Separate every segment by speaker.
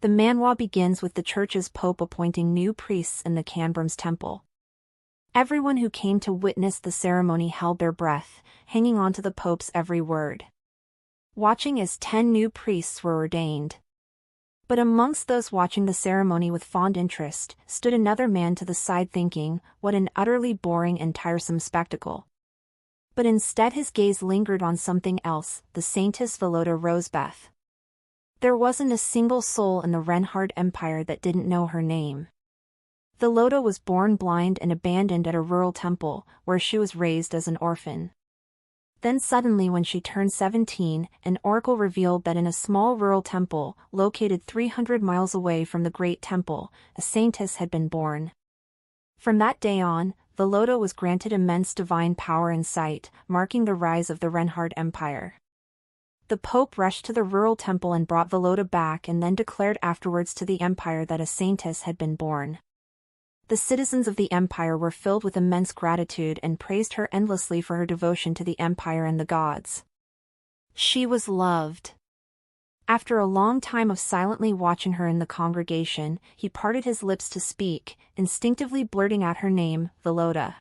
Speaker 1: The manhwa begins with the church's pope appointing new priests in the Canbrum's temple. Everyone who came to witness the ceremony held their breath, hanging on to the pope's every word. Watching as 10 new priests were ordained. But amongst those watching the ceremony with fond interest, stood another man to the side thinking, what an utterly boring and tiresome spectacle. But instead his gaze lingered on something else, the Saintess Volota Rosebeth. There wasn't a single soul in the Renhard Empire that didn't know her name. Volota was born blind and abandoned at a rural temple, where she was raised as an orphan. Then suddenly when she turned 17, an oracle revealed that in a small rural temple, located 300 miles away from the Great Temple, a saintess had been born. From that day on, Volota was granted immense divine power and sight, marking the rise of the Renhard Empire. The Pope rushed to the rural temple and brought Volota back and then declared afterwards to the empire that a saintess had been born. The citizens of the empire were filled with immense gratitude and praised her endlessly for her devotion to the empire and the gods. She was loved. After a long time of silently watching her in the congregation, he parted his lips to speak, instinctively blurting out her name, Volota.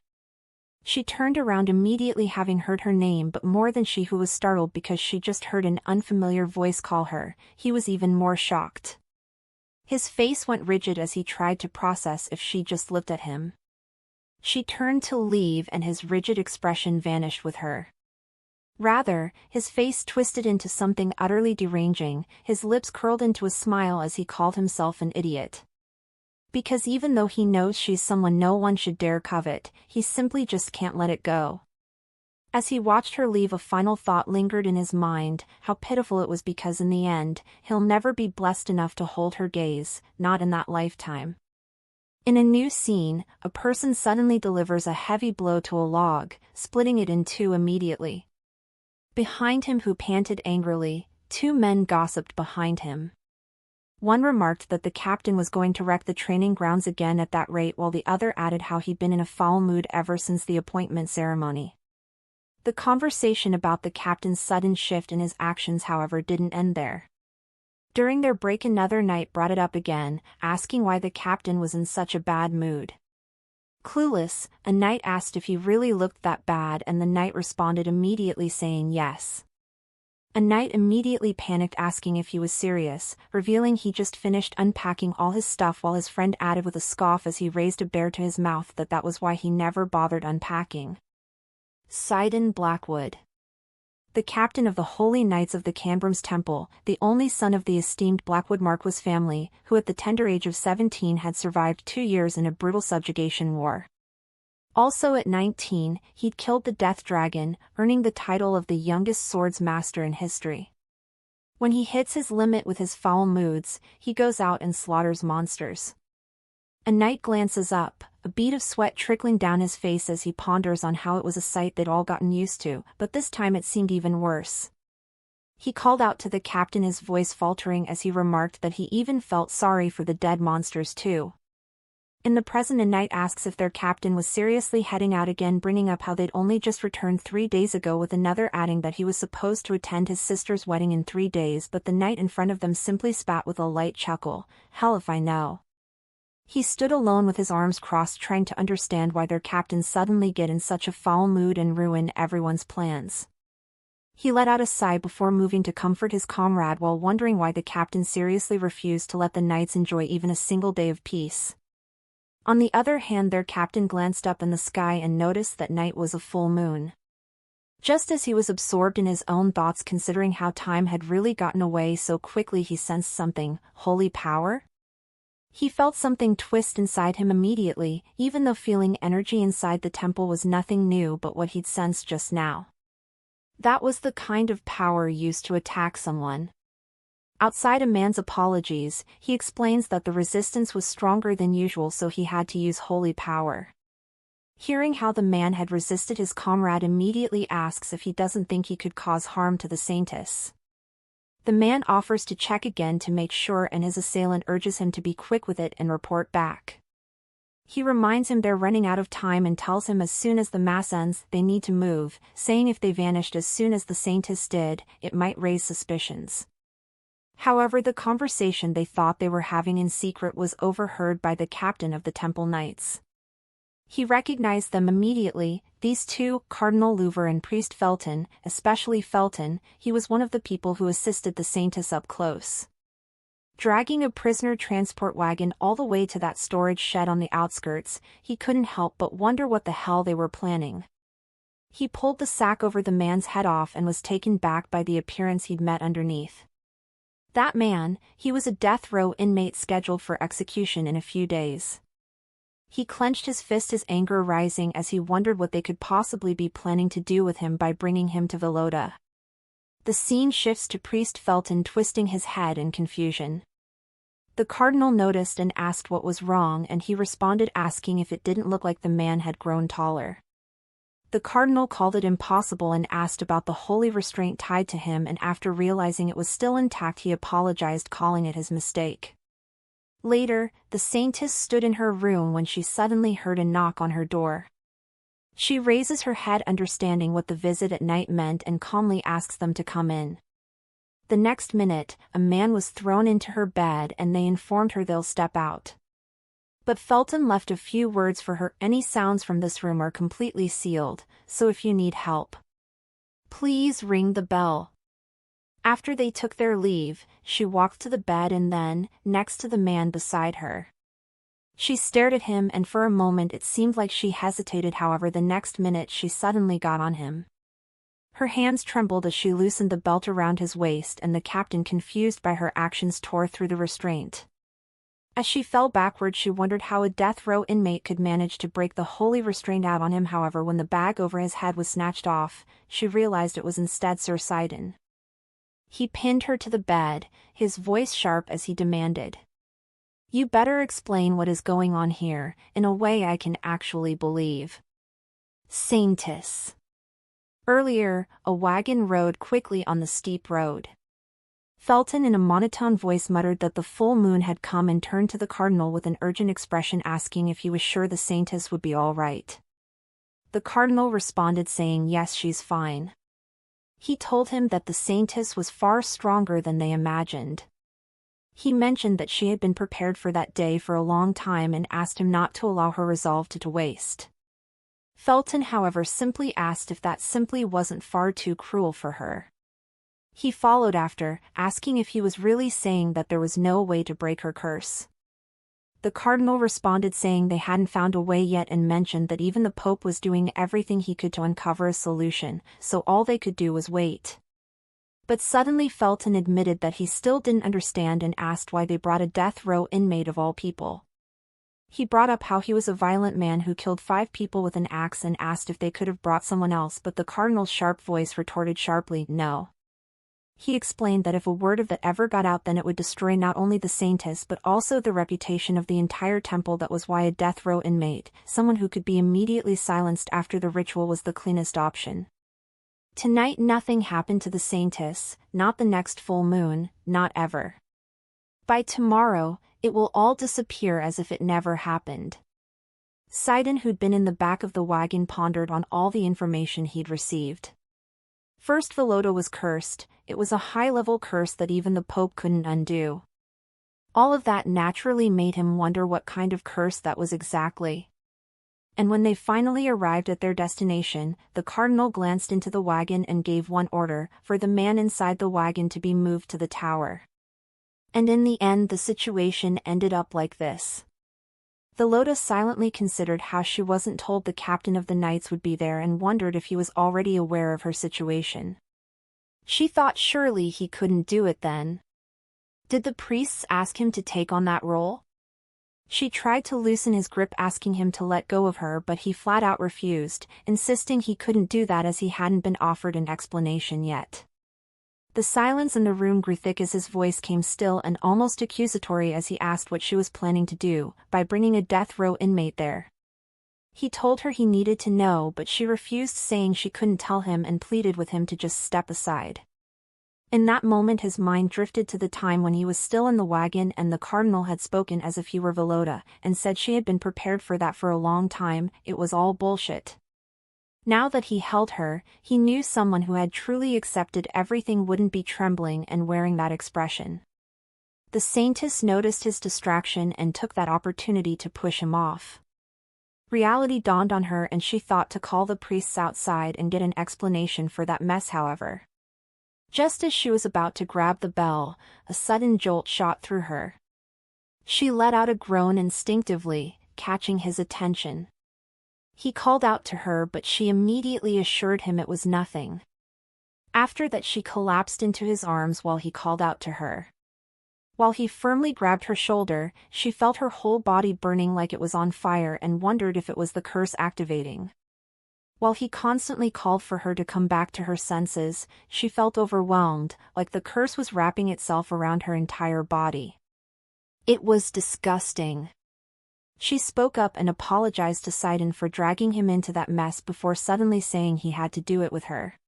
Speaker 1: She turned around immediately having heard her name, but more than she who was startled because she just heard an unfamiliar voice call her, he was even more shocked. His face went rigid as he tried to process if she just looked at him. She turned to leave and his rigid expression vanished with her. Rather, his face twisted into something utterly deranging, his lips curled into a smile as he called himself an idiot. Because even though he knows she's someone no one should dare covet, he simply just can't let it go. As he watched her leave, a final thought lingered in his mind, how pitiful it was because in the end, he'll never be blessed enough to hold her gaze, not in that lifetime. In a new scene, a person suddenly delivers a heavy blow to a log, splitting it in two immediately. Behind him, who panted angrily, 2 men gossiped behind him. One remarked that the captain was going to wreck the training grounds again at that rate, while the other added how he'd been in a foul mood ever since the appointment ceremony. The conversation about the captain's sudden shift in his actions, however, didn't end there. During their break, another knight brought it up again, asking why the captain was in such a bad mood. Clueless, a knight asked if he really looked that bad, and the knight responded immediately saying yes. A knight immediately panicked, asking if he was serious, revealing he just finished unpacking all his stuff, while his friend added with a scoff as he raised a bear to his mouth that was why he never bothered unpacking. Sidon Blackwood. The captain of the Holy Knights of the Canbrum's Temple, the only son of the esteemed Blackwood Marquis family, who at the tender age of 17 had survived 2 years in a brutal subjugation war. Also at 19, he'd killed the Death Dragon, earning the title of the youngest swords master in history. When he hits his limit with his foul moods, he goes out and slaughters monsters. A knight glances up, a bead of sweat trickling down his face as he ponders on how it was a sight they'd all gotten used to, but this time it seemed even worse. He called out to the captain, his voice faltering as he remarked that he even felt sorry for the dead monsters too. In the present, a knight asks if their captain was seriously heading out again, bringing up how they'd only just returned 3 days ago, with another adding that he was supposed to attend his sister's wedding in 3 days, but the knight in front of them simply spat with a light chuckle, "Hell if I know." He stood alone with his arms crossed, trying to understand why their captain suddenly get in such a foul mood and ruin everyone's plans. He let out a sigh before moving to comfort his comrade, while wondering why the captain seriously refused to let the knights enjoy even a single day of peace. On the other hand, their captain glanced up in the sky and noticed that night was a full moon. Just as he was absorbed in his own thoughts, considering how time had really gotten away so quickly, he sensed something. Holy power? He felt something twist inside him immediately, even though feeling energy inside the temple was nothing new but what he'd sensed just now. That was the kind of power used to attack someone. Outside a man's apologies, he explains that the resistance was stronger than usual, so he had to use holy power. Hearing how the man had resisted, his comrade immediately asks if he doesn't think he could cause harm to the saintess. The man offers to check again to make sure, and his assailant urges him to be quick with it and report back. He reminds him they're running out of time and tells him as soon as the mass ends, they need to move, saying if they vanished as soon as the saintess did, it might raise suspicions. However, the conversation they thought they were having in secret was overheard by the captain of the Temple Knights. He recognized them immediately, these two, Cardinal Louver and Priest Felton, especially Felton. He was one of the people who assisted the Saintess up close. Dragging a prisoner transport wagon all the way to that storage shed on the outskirts, he couldn't help but wonder what the hell they were planning. He pulled the sack over the man's head off and was taken back by the appearance he'd met underneath. That man, he was a death row inmate scheduled for execution in a few days. He clenched his fist, his anger rising as he wondered what they could possibly be planning to do with him by bringing him to Velota. The scene shifts to Priest Felton twisting his head in confusion. The cardinal noticed and asked what was wrong, and he responded asking if it didn't look like the man had grown taller. The cardinal called it impossible and asked about the holy restraint tied to him, and after realizing it was still intact he apologized, calling it his mistake. Later, the Saintess stood in her room when she suddenly heard a knock on her door. She raises her head, understanding what the visit at night meant, and calmly asks them to come in. The next minute, a man was thrown into her bed and they informed her they'll step out. But Felton left a few words for her: any sounds from this room are completely sealed, so if you need help, please ring the bell. After they took their leave, she walked to the bed and then, next to the man beside her. She stared at him, and for a moment it seemed like she hesitated. However, the next minute she suddenly got on him. Her hands trembled as she loosened the belt around his waist, and the captain, confused by her actions, tore through the restraint. As she fell backward, she wondered how a death row inmate could manage to break the holy restraint out on him. However, when the bag over his head was snatched off, she realized it was instead Sir Sidon. He pinned her to the bed, his voice sharp as he demanded, "You better explain what is going on here, in a way I can actually believe." Saintess. Earlier, a wagon rode quickly on the steep road. Felton in a monotone voice muttered that the full moon had come and turned to the cardinal with an urgent expression, asking if he was sure the Saintess would be all right. The cardinal responded saying yes, she's fine. He told him that the Saintess was far stronger than they imagined. He mentioned that she had been prepared for that day for a long time and asked him not to allow her resolve to waste. Felton, however, simply asked if that simply wasn't far too cruel for her. He followed after, asking if he was really saying that there was no way to break her curse. The cardinal responded saying they hadn't found a way yet, and mentioned that even the Pope was doing everything he could to uncover a solution, so all they could do was wait. But suddenly Felton admitted that he still didn't understand and asked why they brought a death row inmate of all people. He brought up how he was a violent man who killed 5 people with an axe and asked if they could have brought someone else, but the cardinal's sharp voice retorted sharply, "No." He explained that if a word of that ever got out, then it would destroy not only the Saintess but also the reputation of the entire temple. That was why a death row inmate, someone who could be immediately silenced after the ritual, was the cleanest option. Tonight nothing happened to the Saintess, not the next full moon, not ever. By tomorrow, it will all disappear as if it never happened. Sidon, who'd been in the back of the wagon, pondered on all the information he'd received. First, Velota was cursed. It was a high-level curse that even the Pope couldn't undo. All of that naturally made him wonder what kind of curse that was exactly. And when they finally arrived at their destination, the cardinal glanced into the wagon and gave one order: for the man inside the wagon to be moved to the tower. And in the end the situation ended up like this. Velota silently considered how she wasn't told the captain of the knights would be there, and wondered if he was already aware of her situation. She thought surely he couldn't do it then. Did the priests ask him to take on that role? She tried to loosen his grip, asking him to let go of her, but he flat out refused, insisting he couldn't do that as he hadn't been offered an explanation yet. The silence in the room grew thick as his voice came still and almost accusatory as he asked what she was planning to do by bringing a death row inmate there. He told her he needed to know, but she refused, saying she couldn't tell him, and pleaded with him to just step aside. In that moment his mind drifted to the time when he was still in the wagon and the cardinal had spoken as if he were Velota, and said she had been prepared for that for a long time. It was all bullshit. Now that he held her, he knew someone who had truly accepted everything wouldn't be trembling and wearing that expression. The Saintess noticed his distraction and took that opportunity to push him off. Reality dawned on her and she thought to call the priests outside and get an explanation for that mess. However, just as she was about to grab the bell, a sudden jolt shot through her. She let out a groan instinctively, catching his attention. He called out to her but she immediately assured him it was nothing. After that she collapsed into his arms while he called out to her. While he firmly grabbed her shoulder, she felt her whole body burning like it was on fire and wondered if it was the curse activating. While he constantly called for her to come back to her senses, she felt overwhelmed, like the curse was wrapping itself around her entire body. It was disgusting. She spoke up and apologized to Sidon for dragging him into that mess before suddenly saying he had to do it with her.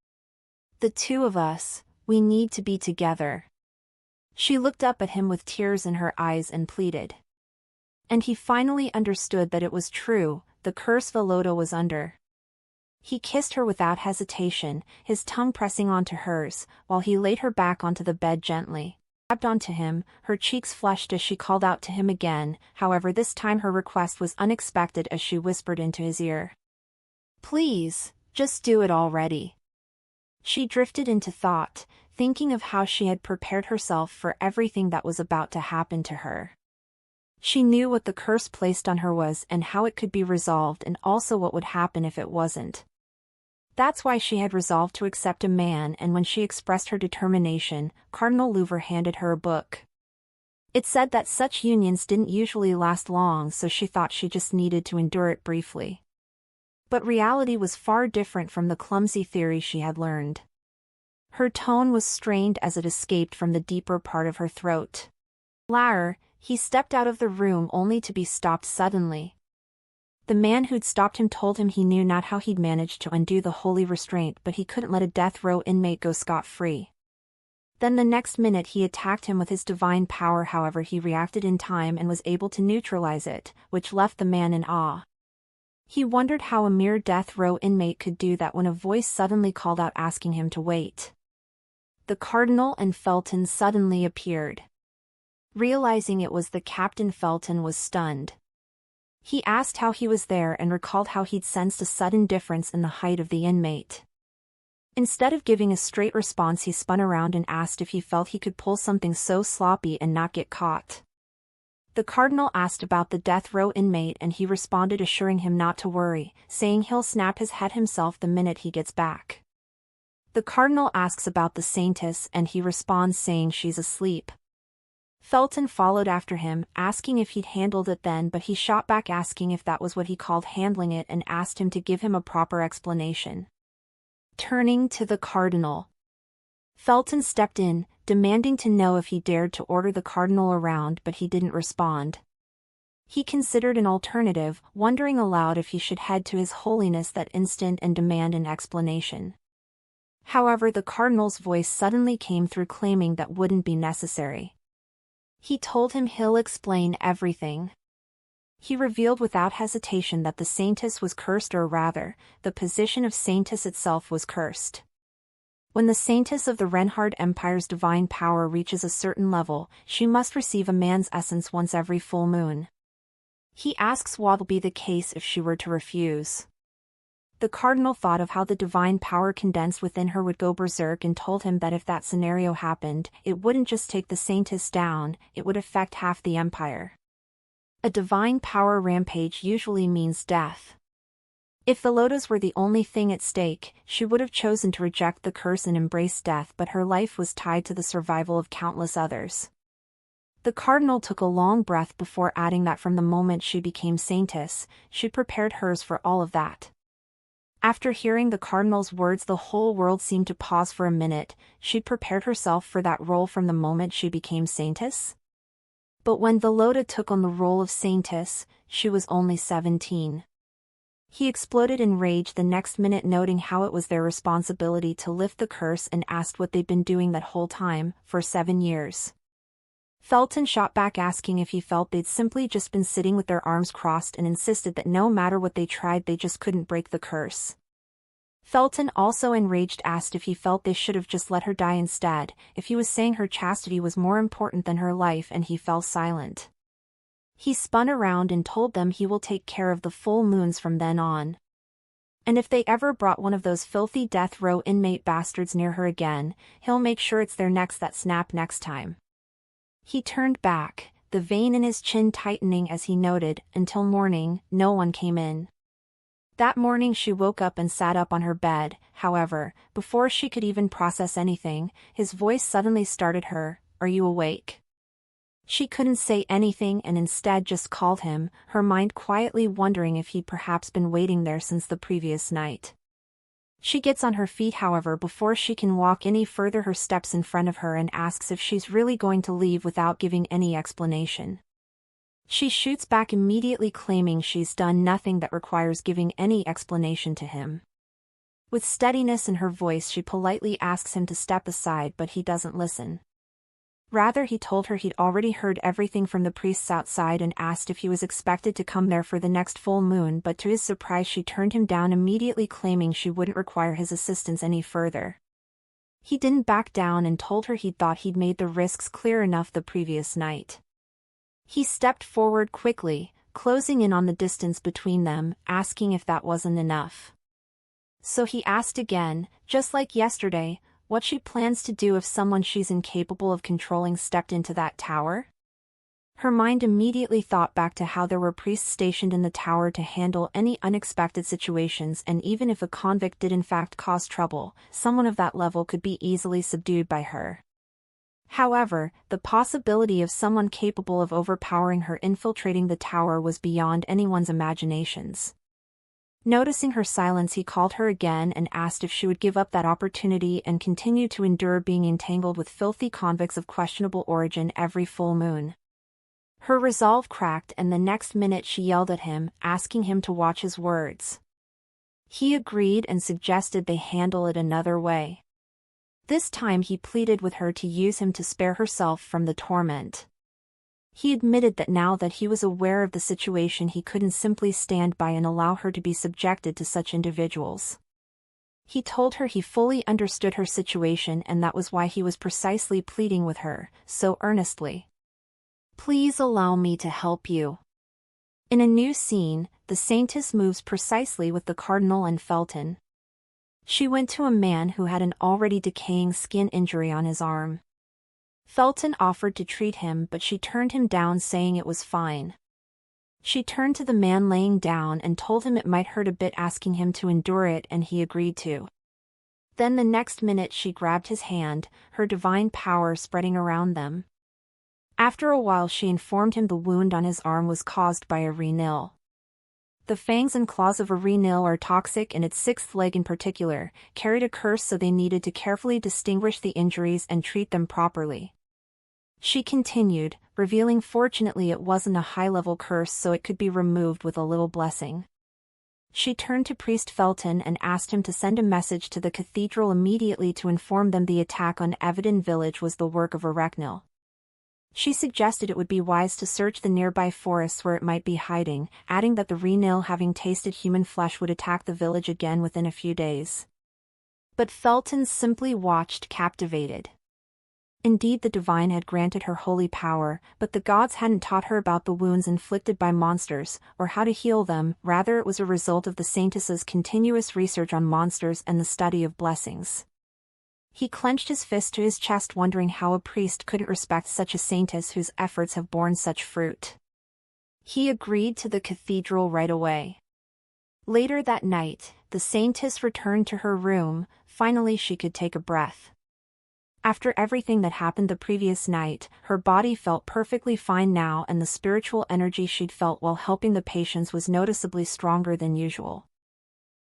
Speaker 1: The two of us, we need to be together. She looked up at him with tears in her eyes and pleaded. And he finally understood that it was true, the curse Velota was under. He kissed her without hesitation, his tongue pressing onto hers, while he laid her back onto the bed gently. Grabbed onto him, her cheeks flushed as she called out to him again, however this time her request was unexpected as she whispered into his ear. Please, just do it already. She drifted into thought, thinking of how she had prepared herself for everything that was about to happen to her. She knew what the curse placed on her was and how it could be resolved and also what would happen if it wasn't. That's why she had resolved to accept a man, and when she expressed her determination, Cardinal Louver handed her a book. It said that such unions didn't usually last long, so she thought she just needed to endure it briefly. But reality was far different from the clumsy theory she had learned. Her tone was strained as it escaped from the deeper part of her throat. Later, he stepped out of the room only to be stopped suddenly. The man who'd stopped him told him he knew not how he'd managed to undo the holy restraint, but he couldn't let a death row inmate go scot-free. Then the next minute he attacked him with his divine power, however he reacted in time and was able to neutralize it, which left the man in awe. He wondered how a mere death row inmate could do that when a voice suddenly called out asking him to wait. The Cardinal and Felton suddenly appeared. Realizing it was the captain, Felton was stunned. He asked how he was there and recalled how he'd sensed a sudden difference in the height of the inmate. Instead of giving a straight response, he spun around and asked if he felt he could pull something so sloppy and not get caught. The Cardinal asked about the death row inmate and he responded assuring him not to worry, saying he'll snap his head himself the minute he gets back. The Cardinal asks about the Saintess and he responds saying she's asleep. Felton followed after him, asking if he'd handled it then, but he shot back asking if that was what he called handling it and asked him to give him a proper explanation. Turning to the Cardinal, Felton stepped in, demanding to know if he dared to order the Cardinal around, but he didn't respond. He considered an alternative, wondering aloud if he should head to His Holiness that instant and demand an explanation. However, the Cardinal's voice suddenly came through claiming that wouldn't be necessary. He told him he'll explain everything. He revealed without hesitation that the Saintess was cursed, or rather, the position of Saintess itself was cursed. When the Saintess of the Reinhard Empire's divine power reaches a certain level, she must receive a man's essence once every full moon. He asks what'll be the case if she were to refuse. The Cardinal thought of how the divine power condensed within her would go berserk and told him that if that scenario happened, it wouldn't just take the Saintess down, it would affect half the Empire. A divine power rampage usually means death. If the Velotas were the only thing at stake, she would have chosen to reject the curse and embrace death, but her life was tied to the survival of countless others. The Cardinal took a long breath before adding that from the moment she became Saintess, she prepared hers for all of that. After hearing the Cardinal's words, the whole world seemed to pause for a minute. She'd prepared herself for that role from the moment she became Saintess? But when Velota took on the role of Saintess, she was only 17. He exploded in rage the next minute, noting how it was their responsibility to lift the curse, and asked what they'd been doing that whole time, for 7 years. Felton shot back asking if he felt they'd simply just been sitting with their arms crossed, and insisted that no matter what they tried they just couldn't break the curse. Felton, also enraged, asked if he felt they should have just let her die instead, if he was saying her chastity was more important than her life, and he fell silent. He spun around and told them he will take care of the full moons from then on. And if they ever brought one of those filthy death row inmate bastards near her again, he'll make sure it's their necks that snap next time. He turned back, the vein in his chin tightening as he noted, until morning, no one came in. That morning she woke up and sat up on her bed. However, before she could even process anything, his voice suddenly started her, "Are you awake?" She couldn't say anything and instead just called him, her mind quietly wondering if he'd perhaps been waiting there since the previous night. She gets on her feet, however, before she can walk any further her steps in front of her and asks if she's really going to leave without giving any explanation. She shoots back immediately, claiming she's done nothing that requires giving any explanation to him. With steadiness in her voice she politely asks him to step aside, but he doesn't listen. Rather, he told her he'd already heard everything from the priests outside and asked if he was expected to come there for the next full moon, but to his surprise she turned him down immediately, claiming she wouldn't require his assistance any further. He didn't back down and told her he'd thought he'd made the risks clear enough the previous night. He stepped forward quickly, closing in on the distance between them, asking if that wasn't enough. So he asked again, just like yesterday, what she plans to do if someone she's incapable of controlling stepped into that tower? Her mind immediately thought back to how there were priests stationed in the tower to handle any unexpected situations, and even if a convict did in fact cause trouble, someone of that level could be easily subdued by her. However, the possibility of someone capable of overpowering her infiltrating the tower was beyond anyone's imaginations. Noticing her silence, he called her again and asked if she would give up that opportunity and continue to endure being entangled with filthy convicts of questionable origin every full moon. Her resolve cracked, and the next minute she yelled at him, asking him to watch his words. He agreed and suggested they handle it another way. This time he pleaded with her to use him to spare herself from the torment. He admitted that now that he was aware of the situation, he couldn't simply stand by and allow her to be subjected to such individuals. He told her he fully understood her situation, and that was why he was precisely pleading with her, so earnestly. "Please allow me to help you." In a new scene, the Saintess moves precisely with the Cardinal and Felton. She went to a man who had an already decaying skin injury on his arm. Felton offered to treat him, but she turned him down, saying it was fine. She turned to the man laying down and told him it might hurt a bit, asking him to endure it, and he agreed to. Then the next minute she grabbed his hand, her divine power spreading around them. After a while she informed him the wound on his arm was caused by a renil. The fangs and claws of a renil are toxic, and its sixth leg in particular carried a curse, so they needed to carefully distinguish the injuries and treat them properly. She continued, revealing fortunately it wasn't a high-level curse, so it could be removed with a little blessing. She turned to Priest Felton and asked him to send a message to the cathedral immediately to inform them the attack on Eviden village was the work of Arechnil. She suggested it would be wise to search the nearby forests where it might be hiding, adding that the renil, having tasted human flesh, would attack the village again within a few days. But Felton simply watched, captivated. Indeed, the divine had granted her holy power, but the gods hadn't taught her about the wounds inflicted by monsters, or how to heal them. Rather, it was a result of the Saintess's continuous research on monsters and the study of blessings. He clenched his fist to his chest, wondering how a priest couldn't respect such a saintess whose efforts have borne such fruit. He agreed to the cathedral right away. Later that night, the saintess returned to her room. Finally she could take a breath. After everything that happened the previous night, her body felt perfectly fine now, and the spiritual energy she'd felt while helping the patients was noticeably stronger than usual.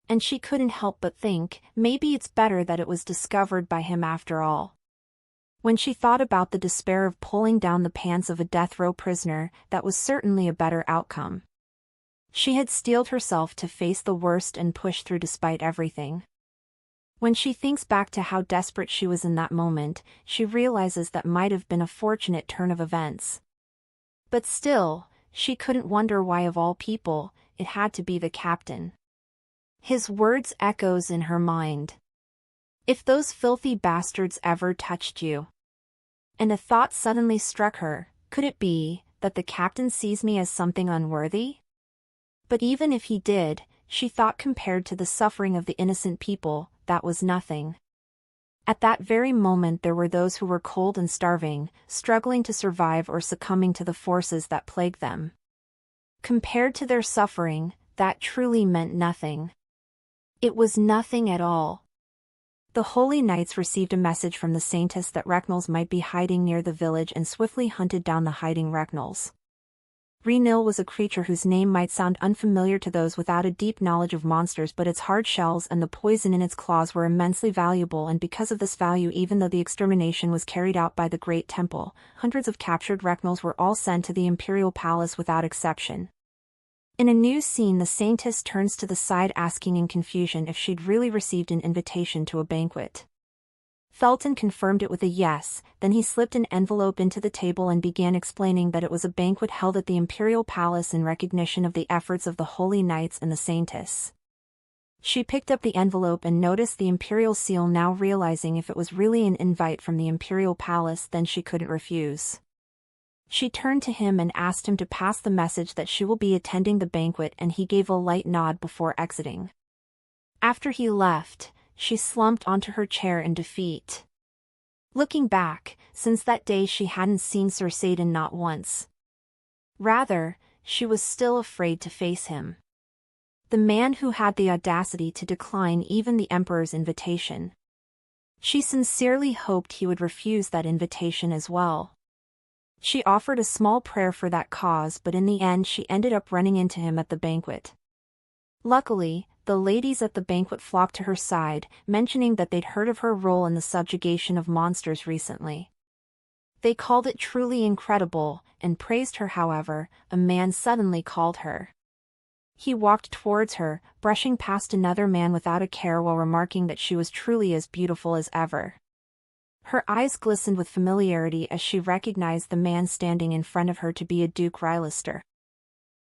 Speaker 1: And she couldn't help but think, maybe it's better that it was discovered by him after all. When she thought about the despair of pulling down the pants of a death row prisoner, that was certainly a better outcome. She had steeled herself to face the worst and push through despite everything. When she thinks back to how desperate she was in that moment, she realizes that might have been a fortunate turn of events. But still, she couldn't wonder why of all people, it had to be the captain. His words echoes in her mind. If those filthy bastards ever touched you. And a thought suddenly struck her, could it be that the captain sees me as something unworthy? But even if he did, she thought compared to the suffering of the innocent people, that was nothing. At that very moment there were those who were cold and starving, struggling to survive or succumbing to the forces that plagued them. Compared to their suffering, that truly meant nothing. It was nothing at all. The Holy Knights received a message from the Saintess that Recknels might be hiding near the village and swiftly hunted down the hiding Recknels. Renil was a creature whose name might sound unfamiliar to those without a deep knowledge of monsters, but its hard shells and the poison in its claws were immensely valuable, and because of this value, even though the extermination was carried out by the Great Temple, hundreds of captured Recknels were all sent to the Imperial Palace without exception. In a new scene, the Saintess turns to the side asking in confusion if she'd really received an invitation to a banquet. Felton confirmed it with a yes, then he slipped an envelope into the table and began explaining that it was a banquet held at the Imperial Palace in recognition of the efforts of the Holy Knights and the Saintess. She picked up the envelope and noticed the Imperial seal, now realizing if it was really an invite from the Imperial Palace, then she couldn't refuse. She turned to him and asked him to pass the message that she will be attending the banquet, and he gave a light nod before exiting. After he left, she slumped onto her chair in defeat. Looking back, since that day she hadn't seen Sir Satan not once. Rather, she was still afraid to face him. The man who had the audacity to decline even the Emperor's invitation. She sincerely hoped he would refuse that invitation as well. She offered a small prayer for that cause, but in the end she ended up running into him at the banquet. Luckily, the ladies at the banquet flocked to her side, mentioning that they'd heard of her role in the subjugation of monsters recently. They called it truly incredible, and praised her. However, a man suddenly called her. He walked towards her, brushing past another man without a care while remarking that she was truly as beautiful as ever. Her eyes glistened with familiarity as she recognized the man standing in front of her to be a Duke Rylister.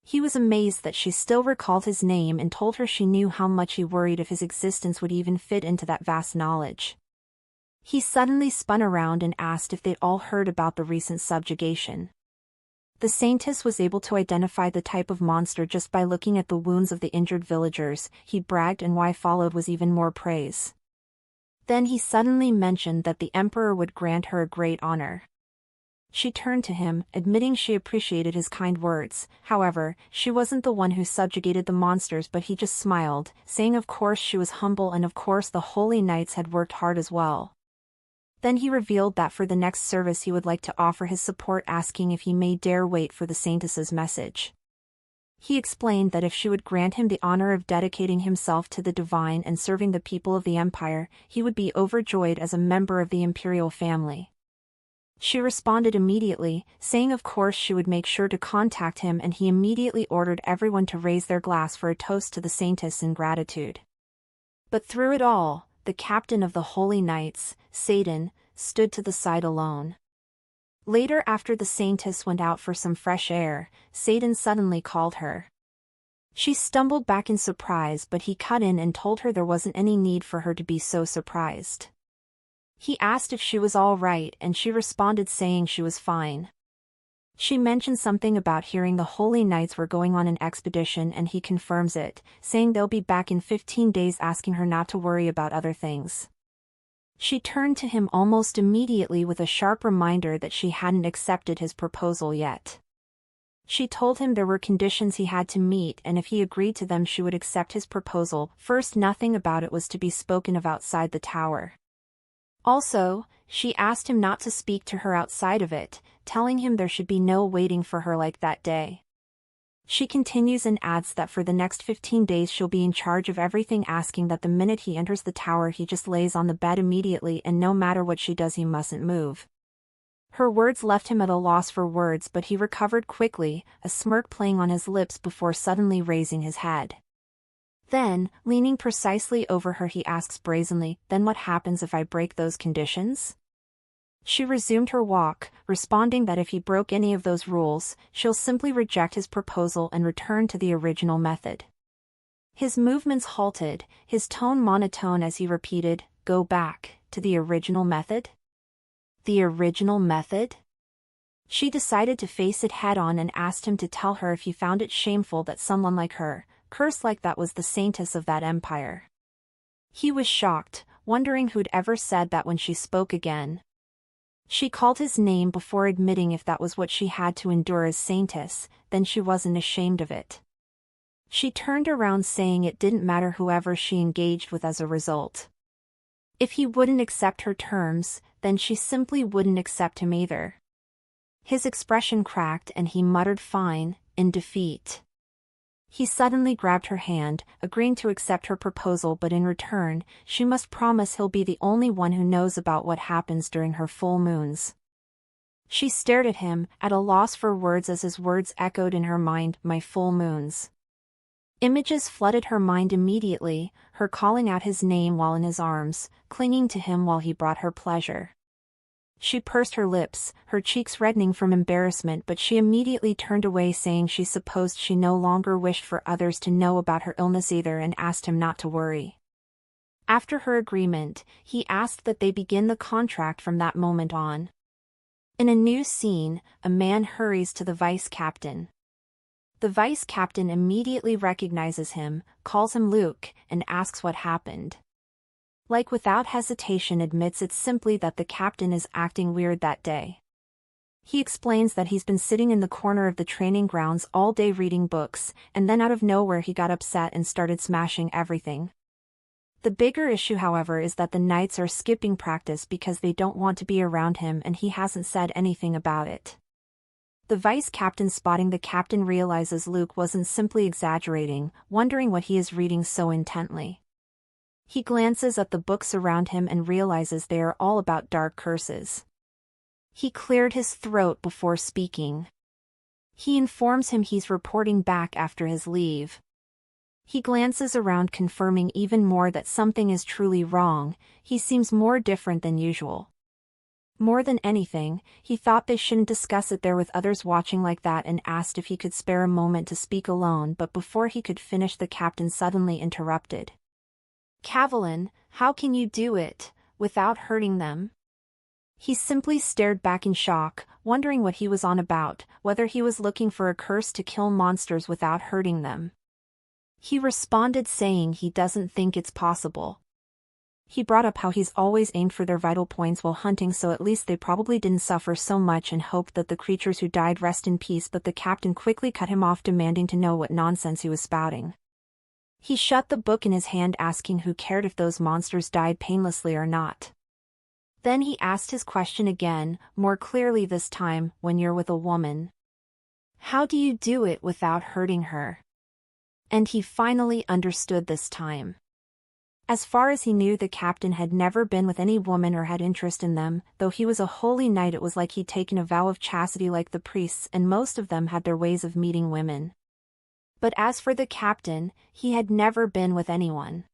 Speaker 1: He was amazed that she still recalled his name and told her she knew how much he worried if his existence would even fit into that vast knowledge. He suddenly spun around and asked if they'd all heard about the recent subjugation. The Saintess was able to identify the type of monster just by looking at the wounds of the injured villagers, he bragged, and what followed was even more praise. Then he suddenly mentioned that the Emperor would grant her a great honor. She turned to him, admitting she appreciated his kind words. However, she wasn't the one who subjugated the monsters, but he just smiled, saying of course she was humble and of course the Holy Knights had worked hard as well. Then he revealed that for the next service he would like to offer his support, asking if he may dare wait for the Saintess's message. He explained that if she would grant him the honor of dedicating himself to the divine and serving the people of the Empire, he would be overjoyed as a member of the Imperial family. She responded immediately, saying of course she would make sure to contact him, and he immediately ordered everyone to raise their glass for a toast to the Saintess in gratitude. But through it all, the captain of the Holy Knights, Satan, stood to the side alone. Later, after the Saintess went out for some fresh air, Satan suddenly called her. She stumbled back in surprise, but he cut in and told her there wasn't any need for her to be so surprised. He asked if she was all right, and she responded saying she was fine. She mentioned something about hearing the Holy Knights were going on an expedition, and he confirms it, saying they'll be back in 15 days, asking her not to worry about other things. She turned to him almost immediately with a sharp reminder that she hadn't accepted his proposal yet. She told him there were conditions he had to meet, and if he agreed to them she would accept his proposal. First, nothing about it was to be spoken of outside the tower. Also, she asked him not to speak to her outside of it, telling him there should be no waiting for her like that day. She continues and adds that for the next 15 days she'll be in charge of everything, asking that the minute he enters the tower he just lays on the bed immediately, and no matter what she does he mustn't move. Her words left him at a loss for words, but he recovered quickly, a smirk playing on his lips before suddenly raising his head. Then, leaning precisely over her, he asks brazenly, "Then what happens if I break those conditions?" She resumed her walk, responding that if he broke any of those rules, she'll simply reject his proposal and return to the original method. His movements halted, his tone monotone as he repeated, "Go back to the original method?" The original method? She decided to face it head-on and asked him to tell her if he found it shameful that someone like her, cursed like that, was the saintess of that empire. He was shocked, wondering who'd ever said that when she spoke again. She called his name before admitting if that was what she had to endure as saintess, then she wasn't ashamed of it. She turned around saying it didn't matter whoever she engaged with as a result. If he wouldn't accept her terms, then she simply wouldn't accept him either. His expression cracked and he muttered fine, in defeat. He suddenly grabbed her hand, agreeing to accept her proposal, but in return, she must promise he'll be the only one who knows about what happens during her full moons. She stared at him, at a loss for words as his words echoed in her mind, "My full moons." Images flooded her mind immediately, her calling out his name while in his arms, clinging to him while he brought her pleasure. She pursed her lips, her cheeks reddening from embarrassment, but she immediately turned away, saying she supposed she no longer wished for others to know about her illness either, and asked him not to worry. After her agreement, he asked that they begin the contract from that moment on. In a new scene, a man hurries to the vice captain. The vice captain immediately recognizes him, calls him Luke, and asks what happened. Without hesitation admits it's simply that the captain is acting weird that day. He explains that he's been sitting in the corner of the training grounds all day reading books, and then out of nowhere he got upset and started smashing everything. The bigger issue, however, is that the knights are skipping practice because they don't want to be around him, and he hasn't said anything about it. The vice captain, spotting the captain, realizes Luke wasn't simply exaggerating, wondering what he is reading so intently. He glances at the books around him and realizes they are all about dark curses. He cleared his throat before speaking. He informs him he's reporting back after his leave. He glances around, confirming even more that something is truly wrong. He seems more different than usual. More than anything, he thought they shouldn't discuss it there with others watching like that, and asked if he could spare a moment to speak alone, but before he could finish, the captain suddenly interrupted. "Cavalin, how can you do it, without hurting them?" He simply stared back in shock, wondering what he was on about, whether he was looking for a curse to kill monsters without hurting them. He responded saying he doesn't think it's possible. He brought up how he's always aimed for their vital points while hunting, so at least they probably didn't suffer so much, and hoped that the creatures who died rest in peace, but the captain quickly cut him off, demanding to know what nonsense he was spouting. He shut the book in his hand, asking who cared if those monsters died painlessly or not. Then he asked his question again, more clearly this time, "When you're with a woman, how do you do it without hurting her?" And he finally understood this time. As far as he knew, the captain had never been with any woman or had interest in them. Though he was a holy knight, it was like he'd taken a vow of chastity like the priests, and most of them had their ways of meeting women. But as for the captain, he had never been with anyone.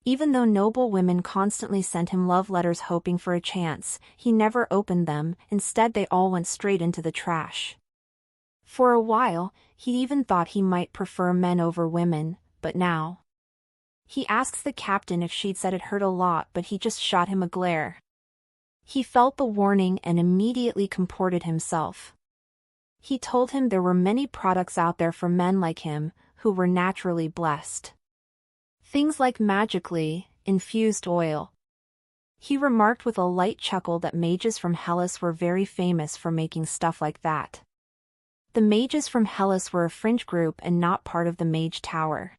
Speaker 1: Even though noble women constantly sent him love letters hoping for a chance, he never opened them. Instead, they all went straight into the trash. For a while, he even thought he might prefer men over women, but now he asks the captain if she'd said it hurt a lot, but he just shot him a glare. He felt the warning and immediately comported himself. He told him there were many products out there for men like him, who were naturally blessed. Things like magically infused oil. He remarked with a light chuckle that mages from Hellas were very famous for making stuff like that. The mages from Hellas were a fringe group and not part of the Mage Tower.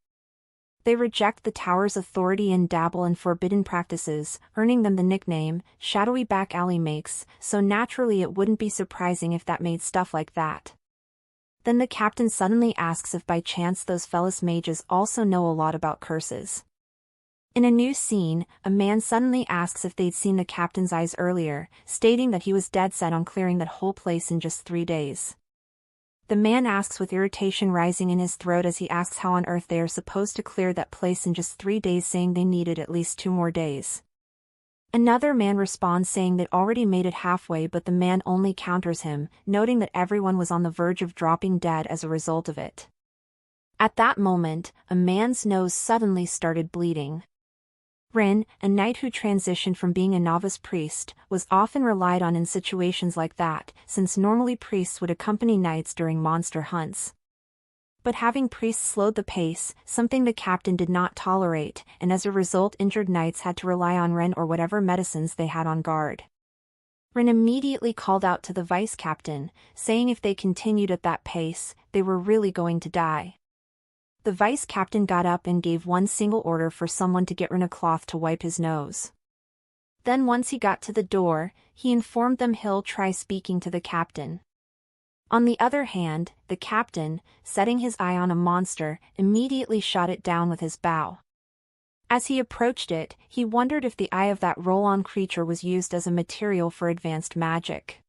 Speaker 1: They reject the tower's authority and dabble in forbidden practices, earning them the nickname Shadowy Back Alley Makes, so naturally it wouldn't be surprising if that made stuff like that. Then the captain suddenly asks if by chance those fellas mages also know a lot about curses. In a new scene, a man suddenly asks if they'd seen the captain's eyes earlier, stating that he was dead set on clearing that whole place in just 3 days. The man asks with irritation rising in his throat as he asks how on earth they are supposed to clear that place in just 3 days, saying they needed at least 2 more days. Another man responds saying they'd already made it halfway, but the man only counters him, noting that everyone was on the verge of dropping dead as a result of it. At that moment, a man's nose suddenly started bleeding. Rin, a knight who transitioned from being a novice priest, was often relied on in situations like that, since normally priests would accompany knights during monster hunts. But having priests slowed the pace, something the captain did not tolerate, and as a result injured knights had to rely on Rin or whatever medicines they had on guard. Rin immediately called out to the vice-captain, saying if they continued at that pace, they were really going to die. The vice-captain got up and gave one single order for someone to get Rin a cloth to wipe his nose. Then once he got to the door, he informed them he'll try speaking to the captain. On the other hand, the captain, setting his eye on a monster, immediately shot it down with his bow. As he approached it, he wondered if the eye of that roll-on creature was used as a material for advanced magic.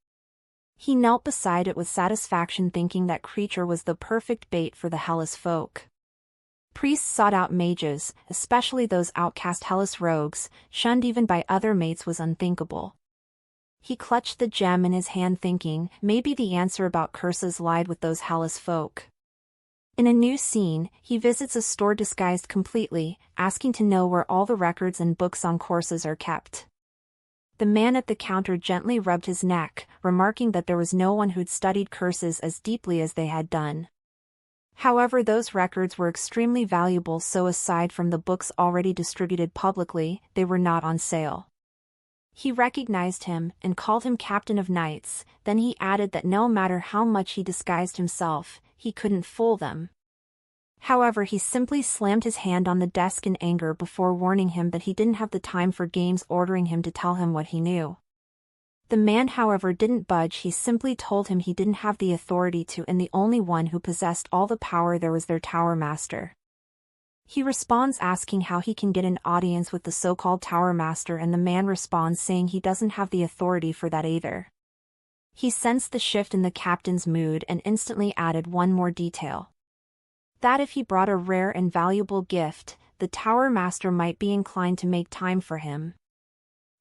Speaker 1: He knelt beside it with satisfaction, thinking that creature was the perfect bait for the Hellas folk. Priests sought out mages, especially those outcast Hellas rogues, shunned even by other mates was unthinkable. He clutched the gem in his hand thinking, maybe the answer about curses lied with those Hellas folk. In a new scene, he visits a store disguised completely, asking to know where all the records and books on courses are kept. The man at the counter gently rubbed his neck, remarking that there was no one who'd studied curses as deeply as they had done. However, those records were extremely valuable, so aside from the books already distributed publicly, they were not on sale. He recognized him and called him Captain of Knights, then he added that no matter how much he disguised himself, he couldn't fool them. However, he simply slammed his hand on the desk in anger before warning him that he didn't have the time for games, ordering him to tell him what he knew. The man, however, didn't budge. He simply told him he didn't have the authority to, and the only one who possessed all the power there was their tower master. He responds asking how he can get an audience with the so-called tower master, and the man responds saying he doesn't have the authority for that either. He sensed the shift in the captain's mood and instantly added one more detail. That if he brought a rare and valuable gift, the tower master might be inclined to make time for him.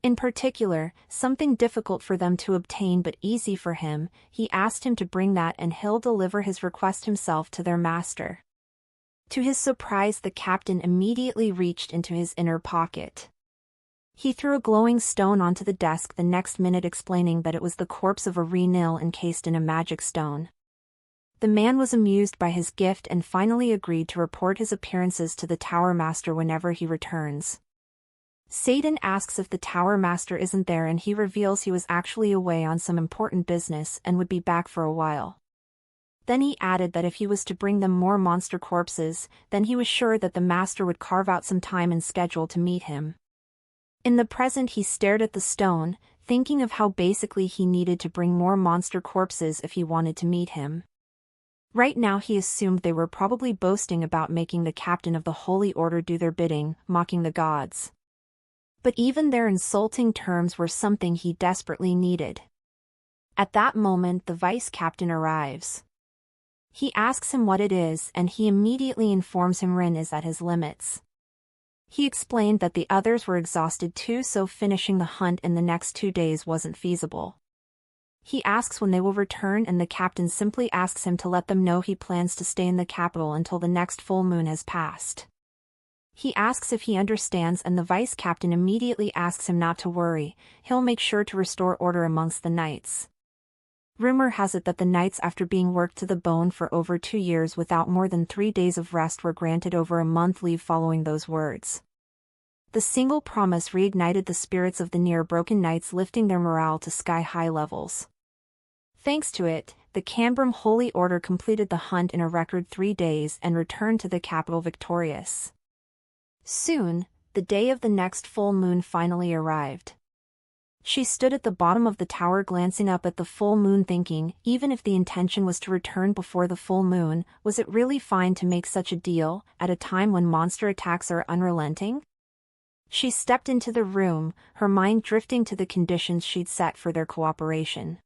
Speaker 1: In particular, something difficult for them to obtain but easy for him, he asked him to bring that and he'll deliver his request himself to their master. To his surprise, the captain immediately reached into his inner pocket. He threw a glowing stone onto the desk the next minute, explaining that it was the corpse of a Renil encased in a magic stone. The man was amused by his gift and finally agreed to report his appearances to the tower master whenever he returns. Satan asks if the tower master isn't there, and he reveals he was actually away on some important business and would be back for a while. Then he added that if he was to bring them more monster corpses, then he was sure that the master would carve out some time and schedule to meet him. In the present, he stared at the stone, thinking of how basically he needed to bring more monster corpses if he wanted to meet him. Right now he assumed they were probably boasting about making the captain of the Holy Order do their bidding, mocking the gods. But even their insulting terms were something he desperately needed. At that moment, the vice-captain arrives. He asks him what it is, and he immediately informs him Rin is at his limits. He explained that the others were exhausted too, so finishing the hunt in the next 2 days wasn't feasible. He asks when they will return, and the captain simply asks him to let them know he plans to stay in the capital until the next full moon has passed. He asks if he understands, and the vice-captain immediately asks him not to worry, he'll make sure to restore order amongst the knights. Rumor has it that the knights, after being worked to the bone for over 2 years without more than 3 days of rest, were granted over a month leave following those words. The single promise reignited the spirits of the near-broken knights, lifting their morale to sky-high levels. Thanks to it, the Canbrum Holy Order completed the hunt in a record 3 days and returned to the capital victorious. Soon, the day of the next full moon finally arrived. She stood at the bottom of the tower glancing up at the full moon, thinking, even if the intention was to return before the full moon, was it really fine to make such a deal, at a time when monster attacks are unrelenting? She stepped into the room, her mind drifting to the conditions she'd set for their cooperation.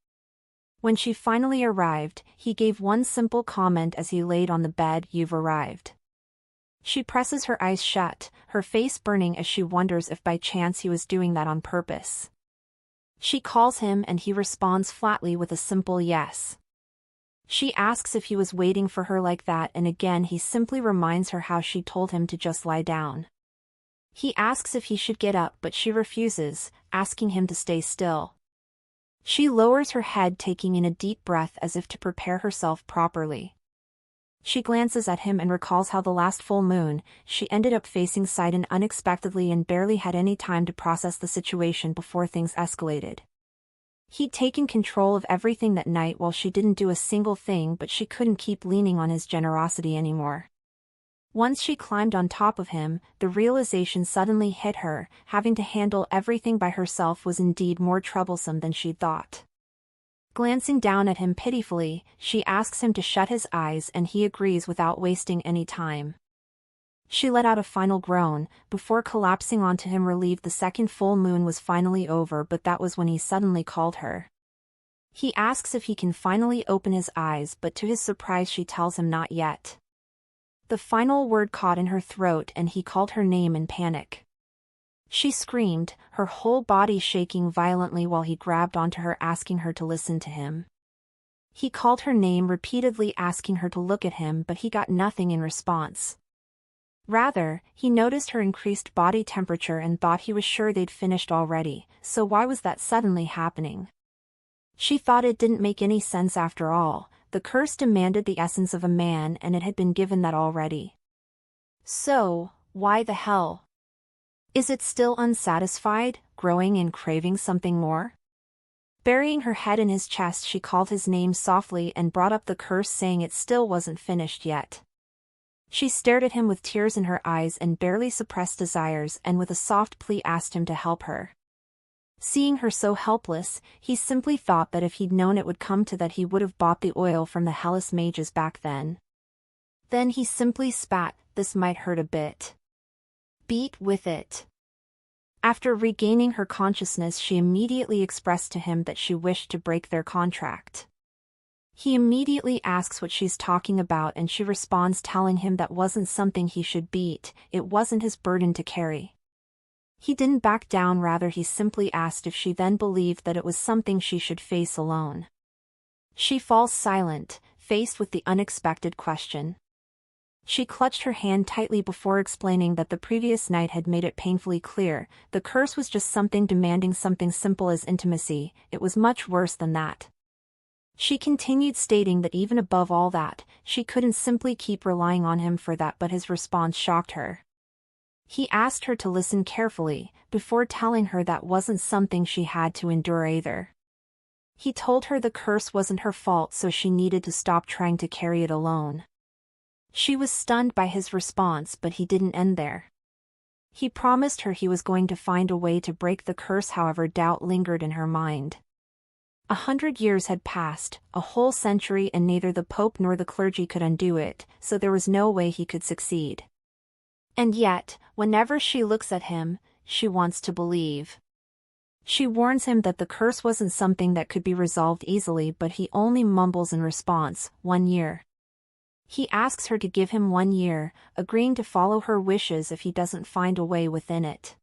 Speaker 1: When she finally arrived, he gave one simple comment as he laid on the bed, "You've arrived." She presses her eyes shut, her face burning as she wonders if by chance he was doing that on purpose. She calls him and he responds flatly with a simple yes. She asks if he was waiting for her like that, and again he simply reminds her how she told him to just lie down. He asks if he should get up, but she refuses, asking him to stay still. She lowers her head, taking in a deep breath as if to prepare herself properly. She glances at him and recalls how the last full moon, she ended up facing Sidon unexpectedly and barely had any time to process the situation before things escalated. He'd taken control of everything that night while she didn't do a single thing, but she couldn't keep leaning on his generosity anymore. Once she climbed on top of him, the realization suddenly hit her, having to handle everything by herself was indeed more troublesome than she'd thought. Glancing down at him pitifully, she asks him to shut his eyes and he agrees without wasting any time. She let out a final groan, before collapsing onto him, relieved the second full moon was finally over, but that was when he suddenly called her. He asks if he can finally open his eyes, but to his surprise she tells him not yet. The final word caught in her throat and he called her name in panic. She screamed, her whole body shaking violently while he grabbed onto her, asking her to listen to him. He called her name repeatedly, asking her to look at him, but he got nothing in response. Rather, he noticed her increased body temperature and thought he was sure they'd finished already, so why was that suddenly happening? She thought it didn't make any sense after all. The curse demanded the essence of a man and it had been given that already. So, why the hell? Is it still unsatisfied, growing and craving something more? Burying her head in his chest, she called his name softly and brought up the curse, saying it still wasn't finished yet. She stared at him with tears in her eyes and barely suppressed desires, and with a soft plea asked him to help her. Seeing her so helpless, he simply thought that if he'd known it would come to that, he would have bought the oil from the Hellas mages back then. Then he simply spat, "This might hurt a bit. Beat with it." After regaining her consciousness, she immediately expressed to him that she wished to break their contract. He immediately asks what she's talking about and she responds, telling him that wasn't something he should beat, it wasn't his burden to carry. He didn't back down, rather he simply asked if she then believed that it was something she should face alone. She falls silent, faced with the unexpected question. She clutched her hand tightly before explaining that the previous night had made it painfully clear, the curse was just something demanding something simple as intimacy, it was much worse than that. She continued, stating that even above all that, she couldn't simply keep relying on him for that, but his response shocked her. He asked her to listen carefully, before telling her that wasn't something she had to endure either. He told her the curse wasn't her fault, so she needed to stop trying to carry it alone. She was stunned by his response, but he didn't end there. He promised her he was going to find a way to break the curse, however doubt lingered in her mind. 100 years had passed, a whole century, and neither the Pope nor the clergy could undo it, so there was no way he could succeed. And yet, whenever she looks at him, she wants to believe. She warns him that the curse wasn't something that could be resolved easily, but he only mumbles in response, 1 year. He asks her to give him 1 year, agreeing to follow her wishes if he doesn't find a way within it.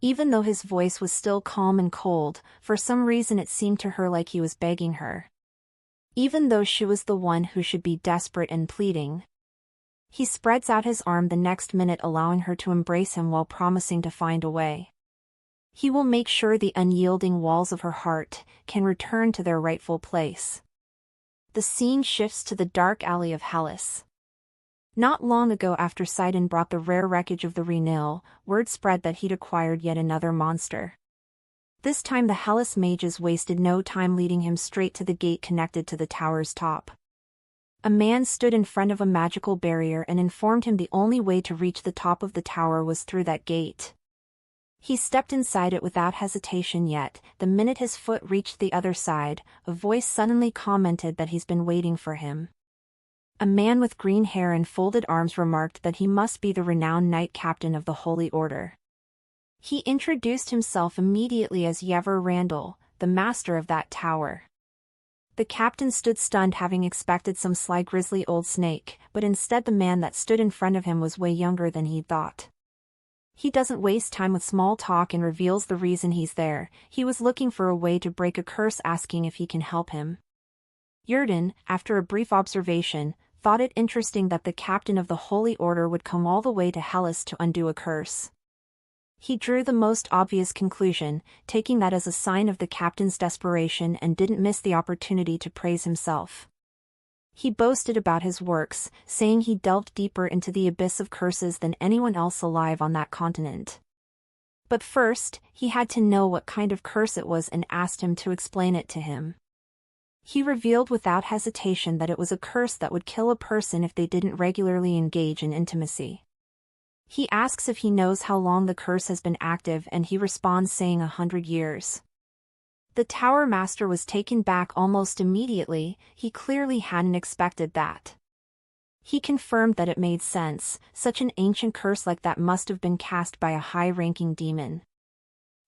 Speaker 1: Even though his voice was still calm and cold, for some reason it seemed to her like he was begging her. Even though she was the one who should be desperate and pleading. He spreads out his arm the next minute, allowing her to embrace him while promising to find a way. He will make sure the unyielding walls of her heart can return to their rightful place. The scene shifts to the dark alley of Hellas. Not long ago, after Sidon brought the rare wreckage of the Renil, word spread that he'd acquired yet another monster. This time the Hellas mages wasted no time, leading him straight to the gate connected to the tower's top. A man stood in front of a magical barrier and informed him the only way to reach the top of the tower was through that gate. He stepped inside it without hesitation, yet, the minute his foot reached the other side, a voice suddenly commented that he's been waiting for him. A man with green hair and folded arms remarked that he must be the renowned knight captain of the Holy Order. He introduced himself immediately as Yever Randall, the master of that tower. The captain stood stunned, having expected some sly grisly old snake, but instead the man that stood in front of him was way younger than he'd thought. He doesn't waste time with small talk and reveals the reason he's there. He was looking for a way to break a curse, asking if he can help him. Yurden, after a brief observation, thought it interesting that the captain of the Holy Order would come all the way to Hellas to undo a curse. He drew the most obvious conclusion, taking that as a sign of the captain's desperation, and didn't miss the opportunity to praise himself. He boasted about his works, saying he delved deeper into the abyss of curses than anyone else alive on that continent. But first, he had to know what kind of curse it was and asked him to explain it to him. He revealed without hesitation that it was a curse that would kill a person if they didn't regularly engage in intimacy. He asks if he knows how long the curse has been active, and he responds saying 100 years. The Tower Master was taken back almost immediately. He clearly hadn't expected that. He confirmed that it made sense. Such an ancient curse like that must have been cast by a high-ranking demon.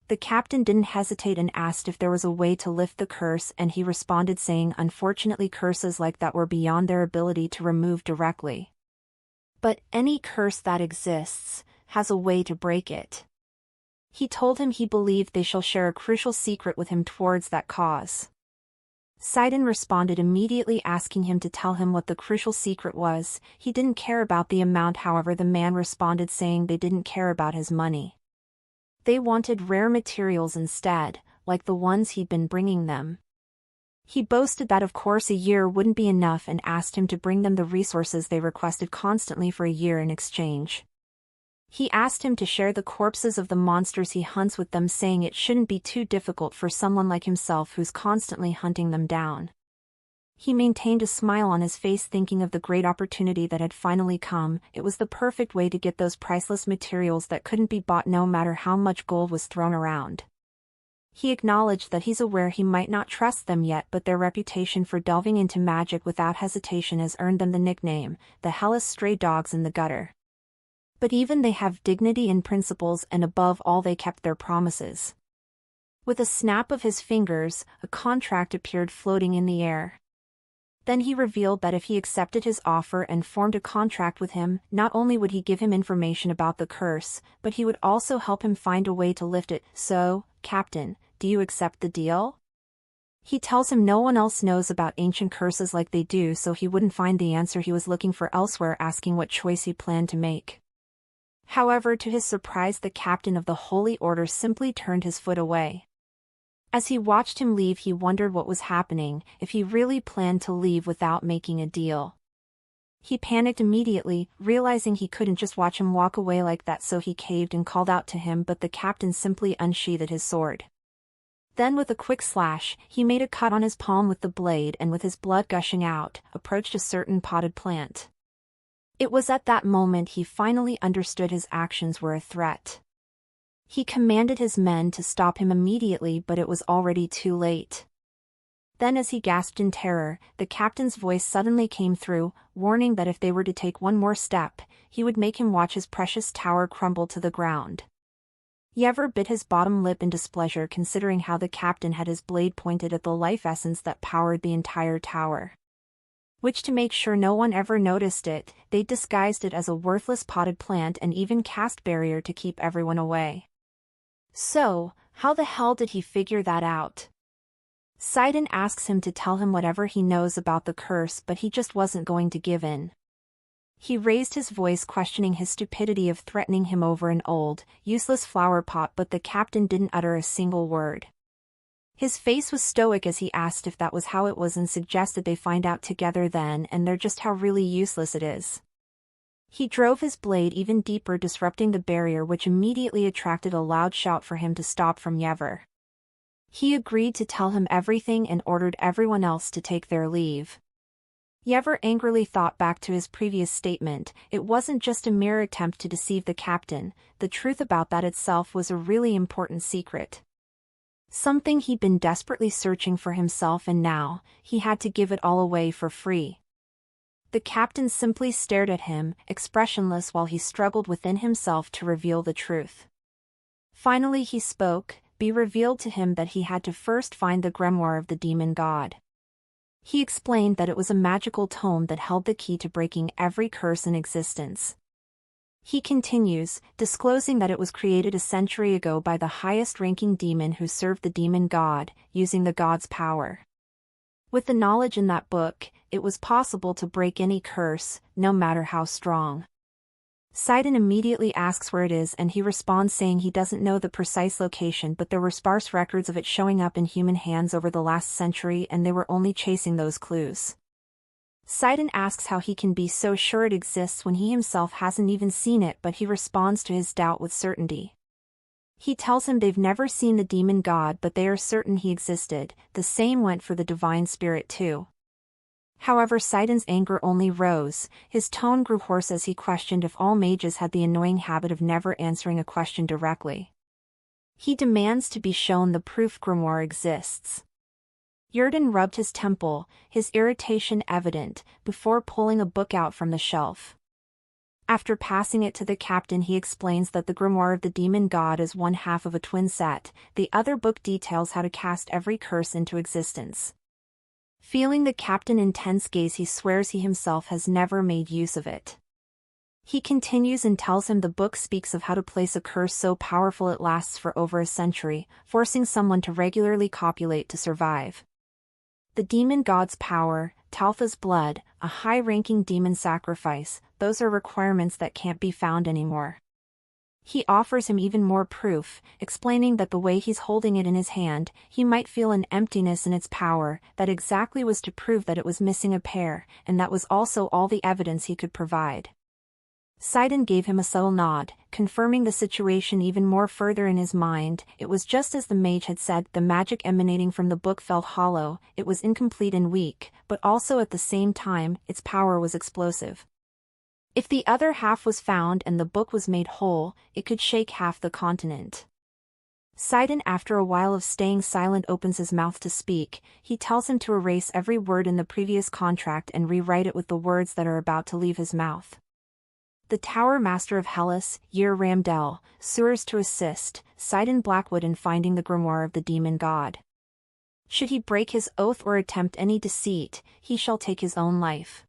Speaker 1: The captain didn't hesitate and asked if there was a way to lift the curse, and he responded saying unfortunately curses like that were beyond their ability to remove directly. But any curse that exists has a way to break it. He told him he believed they shall share a crucial secret with him towards that cause. Sidon responded immediately, asking him to tell him what the crucial secret was. He didn't care about the amount, however. The man responded saying they didn't care about his money. They wanted rare materials instead, like the ones he'd been bringing them. He boasted that of course a year wouldn't be enough and asked him to bring them the resources they requested constantly for a year in exchange. He asked him to share the corpses of the monsters he hunts with them, saying it shouldn't be too difficult for someone like himself who's constantly hunting them down. He maintained a smile on his face, thinking of the great opportunity that had finally come. It was the perfect way to get those priceless materials that couldn't be bought no matter how much gold was thrown around. He acknowledged that he's aware he might not trust them yet, but their reputation for delving into magic without hesitation has earned them the nickname, the Hellas Stray Dogs in the Gutter. But even they have dignity and principles, and above all they kept their promises. With a snap of his fingers, a contract appeared floating in the air. Then he revealed that if he accepted his offer and formed a contract with him, not only would he give him information about the curse, but he would also help him find a way to lift it. So, Captain, do you accept the deal? He tells him no one else knows about ancient curses like they do, so he wouldn't find the answer he was looking for elsewhere, asking what choice he planned to make. However, to his surprise, the captain of the Holy Order simply turned his foot away. As he watched him leave, he wondered what was happening, if he really planned to leave without making a deal. He panicked immediately, realizing he couldn't just watch him walk away like that, so he caved and called out to him, but the captain simply unsheathed his sword. Then with a quick slash, he made a cut on his palm with the blade, and with his blood gushing out, approached a certain potted plant. It was at that moment he finally understood his actions were a threat. He commanded his men to stop him immediately, but it was already too late. Then as he gasped in terror, the captain's voice suddenly came through, warning that if they were to take one more step, he would make him watch his precious tower crumble to the ground. Yevor bit his bottom lip in displeasure, considering how the captain had his blade pointed at the life essence that powered the entire tower. Which, to make sure no one ever noticed it, they disguised it as a worthless potted plant and even cast barrier to keep everyone away. So, how the hell did he figure that out? Sidon asks him to tell him whatever he knows about the curse, but he just wasn't going to give in. He raised his voice, questioning his stupidity of threatening him over an old, useless flower pot, but the captain didn't utter a single word. His face was stoic as he asked if that was how it was and suggested they find out together then and there just how really useless it is. He drove his blade even deeper, disrupting the barrier, which immediately attracted a loud shout for him to stop from Yevor. He agreed to tell him everything and ordered everyone else to take their leave. Yevor angrily thought back to his previous statement. It wasn't just a mere attempt to deceive the captain, the truth about that itself was a really important secret. Something he'd been desperately searching for himself, and now, he had to give it all away for free. The captain simply stared at him, expressionless, while he struggled within himself to reveal the truth. Finally he spoke. Be revealed to him that he had to first find the grimoire of the demon god. He explained that it was a magical tome that held the key to breaking every curse in existence. He continues, disclosing that it was created a century ago by the highest-ranking demon who served the demon god, using the god's power. With the knowledge in that book, it was possible to break any curse, no matter how strong. Sidon immediately asks where it is and he responds saying he doesn't know the precise location, but there were sparse records of it showing up in human hands over the last century and they were only chasing those clues. Sidon asks how he can be so sure it exists when he himself hasn't even seen it, but he responds to his doubt with certainty. He tells him they've never seen the demon god but they are certain he existed. The same went for the divine spirit too. However, Sidon's anger only rose, his tone grew hoarse as he questioned if all mages had the annoying habit of never answering a question directly. He demands to be shown the proof grimoire exists. Yurden rubbed his temple, his irritation evident, before pulling a book out from the shelf. After passing it to the captain, he explains that the grimoire of the demon god is one half of a twin set. The other book details how to cast every curse into existence. Feeling the captain's intense gaze, he swears he himself has never made use of it. He continues and tells him the book speaks of how to place a curse so powerful it lasts for over a century, forcing someone to regularly copulate to survive. The demon god's power, Taltha's blood, a high-ranking demon sacrifice, those are requirements that can't be found anymore. He offers him even more proof, explaining that the way he's holding it in his hand, he might feel an emptiness in its power, that exactly was to prove that it was missing a pair, and that was also all the evidence he could provide. Sidon gave him a subtle nod, confirming the situation even more further in his mind. It was just as the mage had said, the magic emanating from the book felt hollow, it was incomplete and weak, but also at the same time, its power was explosive. If the other half was found and the book was made whole, it could shake half the continent. Sidon, after a while of staying silent, opens his mouth to speak. He tells him to erase every word in the previous contract and rewrite it with the words that are about to leave his mouth. The Tower Master of Hellas, Yer Ramdel, suers to assist Sidon Blackwood in finding the grimoire of the demon god. Should he break his oath or attempt any deceit, he shall take his own life.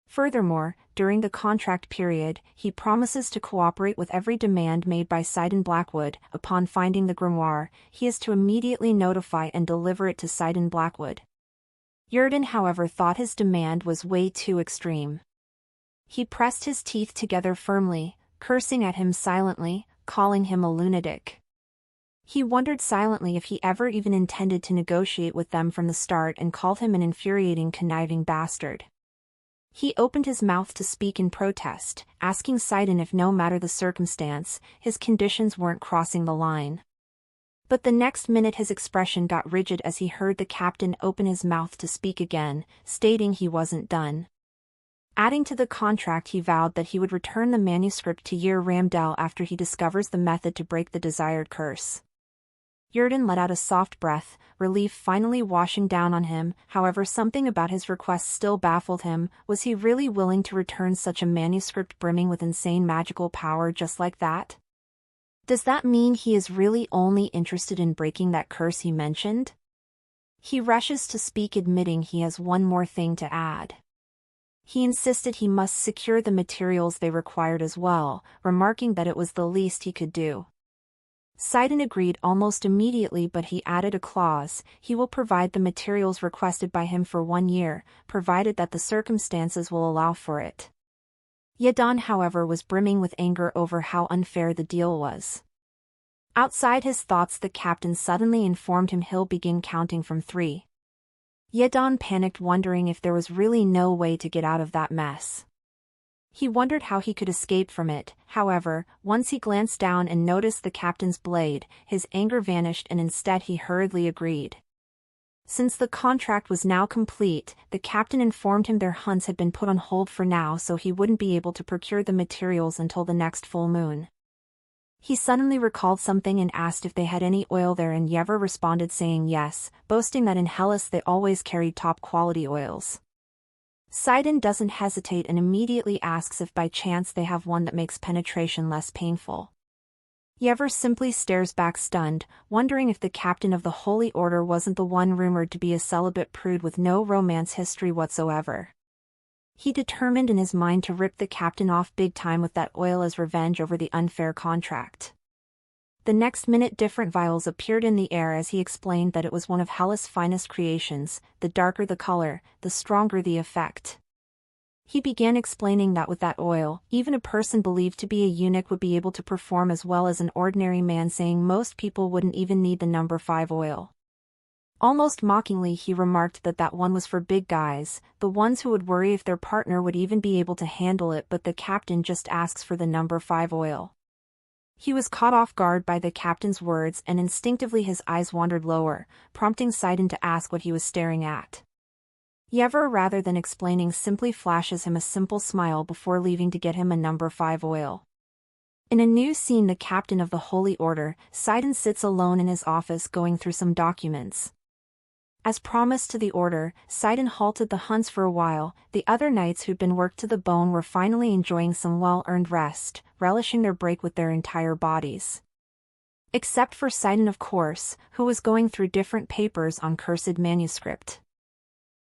Speaker 1: Furthermore, during the contract period, he promises to cooperate with every demand made by Sidon Blackwood. Upon finding the grimoire, he is to immediately notify and deliver it to Sidon Blackwood. Yurden, however, thought his demand was way too extreme. He pressed his teeth together firmly, cursing at him silently, calling him a lunatic. He wondered silently if he ever even intended to negotiate with them from the start and called him an infuriating, conniving bastard. He opened his mouth to speak in protest, asking Sidon if no matter the circumstance, his conditions weren't crossing the line. But the next minute his expression got rigid as he heard the captain open his mouth to speak again, stating he wasn't done. Adding to the contract, he vowed that he would return the manuscript to Yer Ramdel after he discovers the method to break the desired curse. Yurden let out a soft breath, relief finally washing down on him. However, something about his request still baffled him. Was he really willing to return such a manuscript brimming with insane magical power just like that? Does that mean he is really only interested in breaking that curse he mentioned? He rushes to speak, admitting he has one more thing to add. He insisted he must secure the materials they required as well, remarking that it was the least he could do. Sidon agreed almost immediately, but he added a clause: he will provide the materials requested by him for 1 year, provided that the circumstances will allow for it. Yadon, however, was brimming with anger over how unfair the deal was. Outside his thoughts, the captain suddenly informed him he'll begin counting from 3. Yadon panicked, wondering if there was really no way to get out of that mess. He wondered how he could escape from it. However, once he glanced down and noticed the captain's blade, his anger vanished and instead he hurriedly agreed. Since the contract was now complete, the captain informed him their hunts had been put on hold for now, so he wouldn't be able to procure the materials until the next full moon. He suddenly recalled something and asked if they had any oil there, and Yever responded saying yes, boasting that in Hellas they always carried top-quality oils. Sidon doesn't hesitate and immediately asks if by chance they have one that makes penetration less painful. Yever simply stares back stunned, wondering if the captain of the Holy Order wasn't the one rumored to be a celibate prude with no romance history whatsoever. He determined in his mind to rip the captain off big time with that oil as revenge over the unfair contract. The next minute different vials appeared in the air as he explained that it was one of Hela's finest creations. The darker the color, the stronger the effect. He began explaining that with that oil, even a person believed to be a eunuch would be able to perform as well as an ordinary man, saying most people wouldn't even need the number 5 oil. Almost mockingly he remarked that that one was for big guys, the ones who would worry if their partner would even be able to handle it, but the captain just asks for the number 5 oil. He was caught off guard by the captain's words and instinctively his eyes wandered lower, prompting Sidon to ask what he was staring at. Yever, rather than explaining, simply flashes him a simple smile before leaving to get him a number 5 oil. In a new scene, the captain of the Holy Order, Sidon, sits alone in his office going through some documents. As promised to the order, Sidon halted the hunts for a while. The other knights who'd been worked to the bone were finally enjoying some well-earned rest, relishing their break with their entire bodies. Except for Sidon, of course, who was going through different papers on cursed manuscript.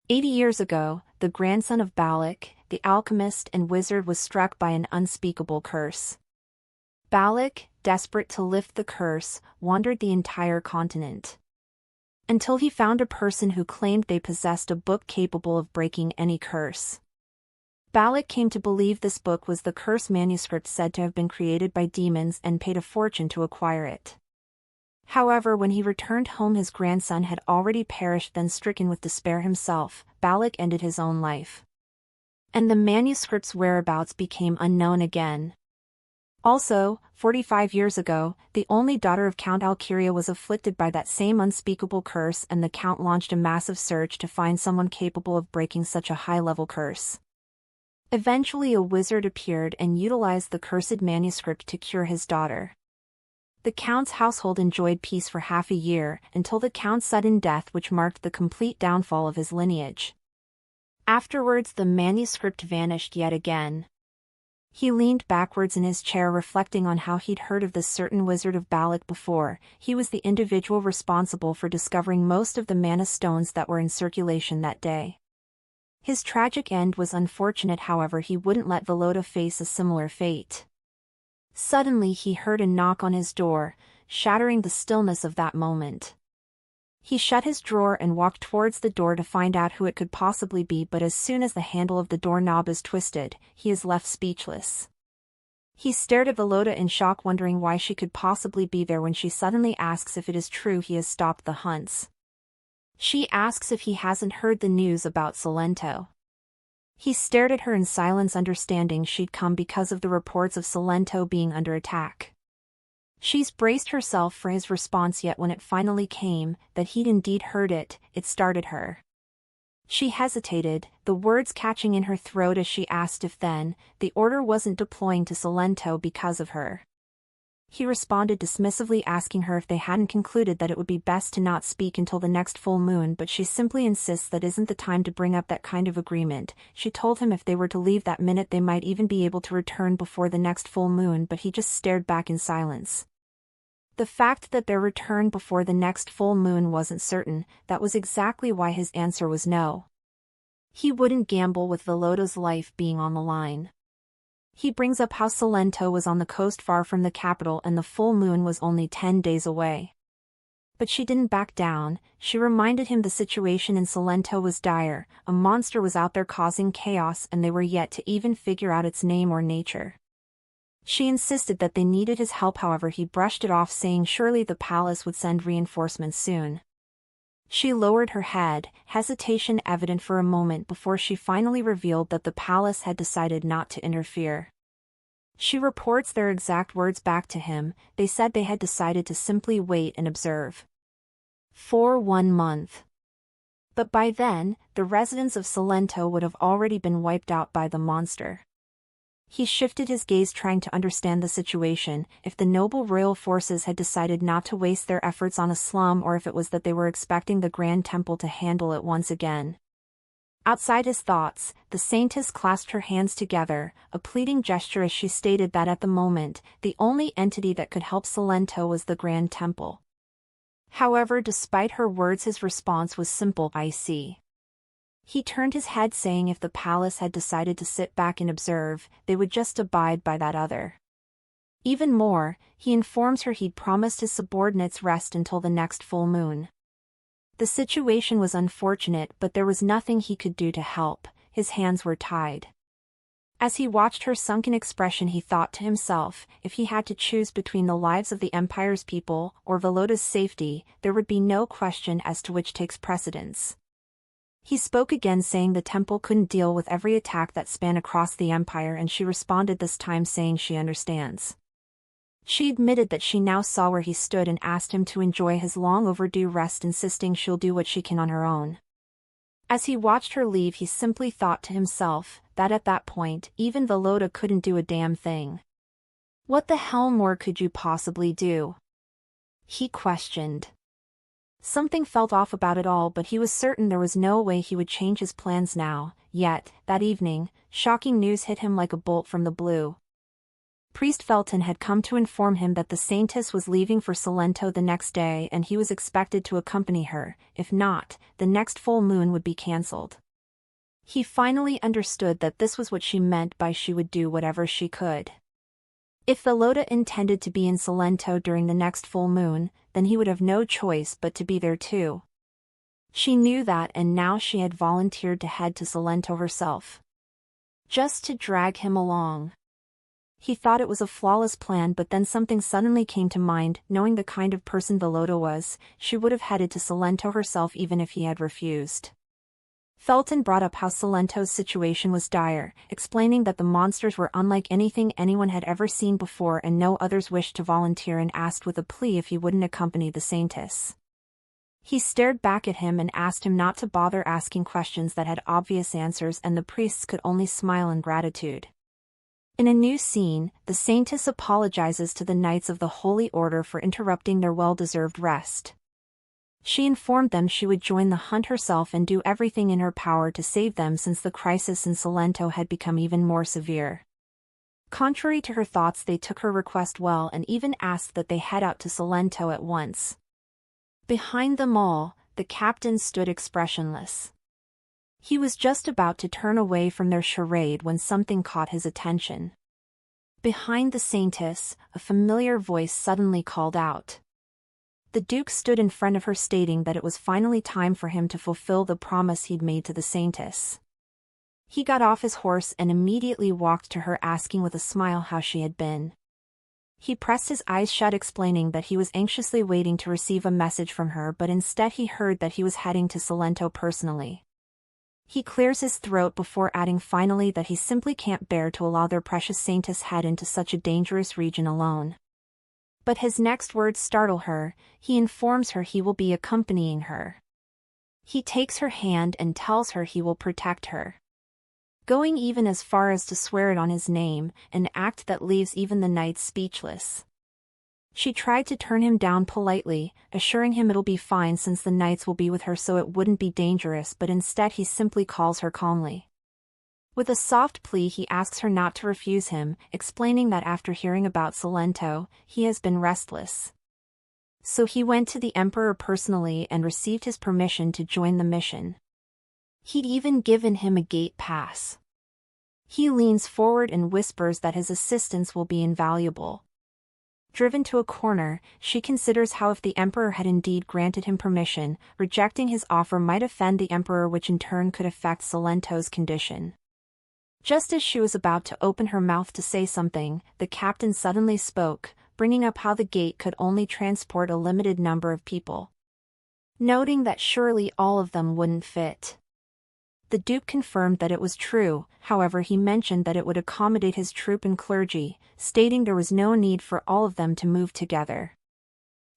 Speaker 1: 80 years ago, the grandson of Balak, the alchemist and wizard, was struck by an unspeakable curse. Balak, desperate to lift the curse, wandered the entire continent. Until he found a person who claimed they possessed a book capable of breaking any curse. Balak came to believe this book was the curse manuscript said to have been created by demons and paid a fortune to acquire it. However, when he returned home, his grandson had already perished. Then, stricken with despair himself, Balak ended his own life. And the manuscript's whereabouts became unknown again. Also, 45 years ago, the only daughter of Count Alkyria was afflicted by that same unspeakable curse, and the Count launched a massive search to find someone capable of breaking such a high-level curse. Eventually a wizard appeared and utilized the cursed manuscript to cure his daughter. The Count's household enjoyed peace for half a year, until the Count's sudden death, which marked the complete downfall of his lineage. Afterwards the manuscript vanished yet again. He leaned backwards in his chair, reflecting on how he'd heard of this certain wizard of Balak before. He was the individual responsible for discovering most of the mana stones that were in circulation that day. His tragic end was unfortunate, however he wouldn't let Volota face a similar fate. Suddenly he heard a knock on his door, shattering the stillness of that moment. He shut his drawer and walked towards the door to find out who it could possibly be, but as soon as the handle of the doorknob is twisted, he is left speechless. He stared at Volota in shock, wondering why she could possibly be there, when she suddenly asks if it is true he has stopped the hunts. She asks if he hasn't heard the news about Sento. He stared at her in silence, understanding she'd come because of the reports of Sento being under attack. She's braced herself for his response, yet when it finally came, that he'd indeed heard it, it startled her. She hesitated, the words catching in her throat as she asked if then, the order wasn't deploying to Sento because of her. He responded dismissively, asking her if they hadn't concluded that it would be best to not speak until the next full moon, but she simply insists that isn't the time to bring up that kind of agreement. She told him if they were to leave that minute they might even be able to return before the next full moon, but he just stared back in silence. The fact that their return before the next full moon wasn't certain, that was exactly why his answer was no. He wouldn't gamble with Velota's life being on the line. He brings up how Sento was on the coast far from the capital and the full moon was only 10 days away. But she didn't back down. She reminded him the situation in Sento was dire, a monster was out there causing chaos and they were yet to even figure out its name or nature. She insisted that they needed his help, however he brushed it off, saying surely the palace would send reinforcements soon. She lowered her head, hesitation evident for a moment before she finally revealed that the palace had decided not to interfere. She reports their exact words back to him. They said they had decided to simply wait and observe. For 1 month. But by then, the residents of Sento would have already been wiped out by the monster. He shifted his gaze, trying to understand the situation, if the noble royal forces had decided not to waste their efforts on a slum, or if it was that they were expecting the Grand Temple to handle it once again. Outside his thoughts, the Saintess clasped her hands together, a pleading gesture as she stated that at the moment, the only entity that could help Sento was the Grand Temple. However, despite her words, his response was simple: I see. He turned his head, saying if the palace had decided to sit back and observe, they would just abide by that other. Even more, he informs her he'd promised his subordinates rest until the next full moon. The situation was unfortunate, but there was nothing he could do to help. His hands were tied. As he watched her sunken expression, he thought to himself, if he had to choose between the lives of the Empire's people or Veloda's safety, there would be no question as to which takes precedence. He spoke again, saying the temple couldn't deal with every attack that span across the Empire, and she responded this time saying she understands. She admitted that she now saw where he stood and asked him to enjoy his long-overdue rest, insisting she'll do what she can on her own. As he watched her leave, he simply thought to himself that at that point, even Veloda couldn't do a damn thing. What the hell more could you possibly do? He questioned. Something felt off about it all, but he was certain there was no way he would change his plans now. Yet, that evening, shocking news hit him like a bolt from the blue. Priest Felton had come to inform him that the Saintess was leaving for Sento the next day, and he was expected to accompany her. If not, the next full moon would be cancelled. He finally understood that this was what she meant by she would do whatever she could. If Veloda intended to be in Sento during the next full moon, then he would have no choice but to be there too. She knew that, and now she had volunteered to head to Sento herself. Just to drag him along. He thought it was a flawless plan, but then something suddenly came to mind. Knowing the kind of person Veloda was, she would have headed to Sento herself even if he had refused. Felton brought up how Salento's situation was dire, explaining that the monsters were unlike anything anyone had ever seen before, and no others wished to volunteer, and asked with a plea if he wouldn't accompany the Saintess. He stared back at him and asked him not to bother asking questions that had obvious answers, and the priests could only smile in gratitude. In a new scene, the Saintess apologizes to the Knights of the Holy Order for interrupting their well-deserved rest. She informed them she would join the hunt herself and do everything in her power to save them, since the crisis in Sento had become even more severe. Contrary to her thoughts, they took her request well and even asked that they head out to Sento at once. Behind them all, the captain stood expressionless. He was just about to turn away from their charade when something caught his attention. Behind the Saintess, a familiar voice suddenly called out. The Duke stood in front of her, stating that it was finally time for him to fulfill the promise he'd made to the Saintess. He got off his horse and immediately walked to her, asking with a smile how she had been. He pressed his eyes shut, explaining that he was anxiously waiting to receive a message from her, but instead he heard that he was heading to Sento personally. He clears his throat before adding finally that he simply can't bear to allow their precious Saintess head into such a dangerous region alone. But his next words startle her. He informs her he will be accompanying her. He takes her hand and tells her he will protect her, going even as far as to swear it on his name, an act that leaves even the knights speechless. She tried to turn him down politely, assuring him it'll be fine since the knights will be with her, so it wouldn't be dangerous, but instead he simply calls her calmly. With a soft plea, he asks her not to refuse him, explaining that after hearing about Sento, he has been restless. So he went to the Emperor personally and received his permission to join the mission. He'd even given him a gate pass. He leans forward and whispers that his assistance will be invaluable. Driven to a corner, she considers how if the Emperor had indeed granted him permission, rejecting his offer might offend the Emperor, which in turn could affect Salento's condition. Just as she was about to open her mouth to say something, the captain suddenly spoke, bringing up how the gate could only transport a limited number of people, noting that surely all of them wouldn't fit. The Duke confirmed that it was true, however he mentioned that it would accommodate his troop and clergy, stating there was no need for all of them to move together.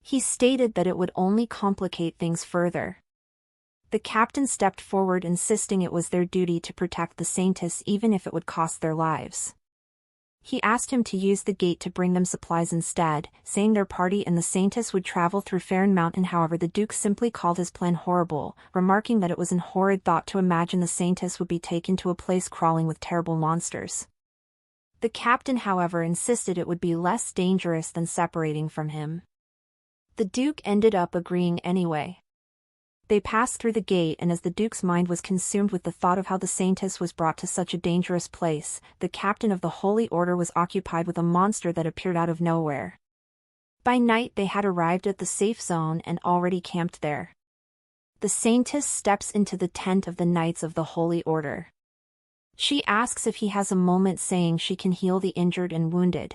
Speaker 1: He stated that it would only complicate things further. The captain stepped forward, insisting it was their duty to protect the Saintess even if it would cost their lives. He asked him to use the gate to bring them supplies instead, saying their party and the Saintess would travel through Farron Mountain. However, the Duke simply called his plan horrible, remarking that it was an horrid thought to imagine the Saintess would be taken to a place crawling with terrible monsters. The captain, however, insisted it would be less dangerous than separating from him. The Duke ended up agreeing anyway. They passed through the gate, and as the Duke's mind was consumed with the thought of how the Saintess was brought to such a dangerous place, the captain of the Holy Order was occupied with a monster that appeared out of nowhere. By night they had arrived at the safe zone and already camped there. The Saintess steps into the tent of the Knights of the Holy Order. She asks if he has a moment, saying she can heal the injured and wounded.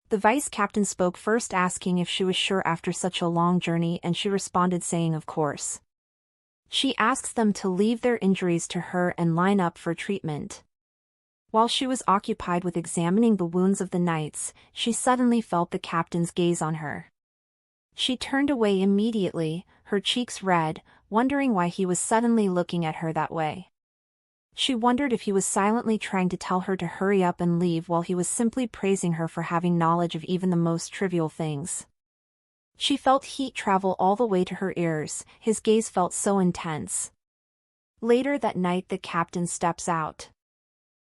Speaker 1: The vice-captain spoke first, asking if she was sure after such a long journey, and she responded saying of course. She asks them to leave their injuries to her and line up for treatment. While she was occupied with examining the wounds of the knights, she suddenly felt the captain's gaze on her. She turned away immediately, her cheeks red, wondering why he was suddenly looking at her that way. She wondered if he was silently trying to tell her to hurry up and leave, while he was simply praising her for having knowledge of even the most trivial things. She felt heat travel all the way to her ears, his gaze felt so intense. Later that night the captain steps out.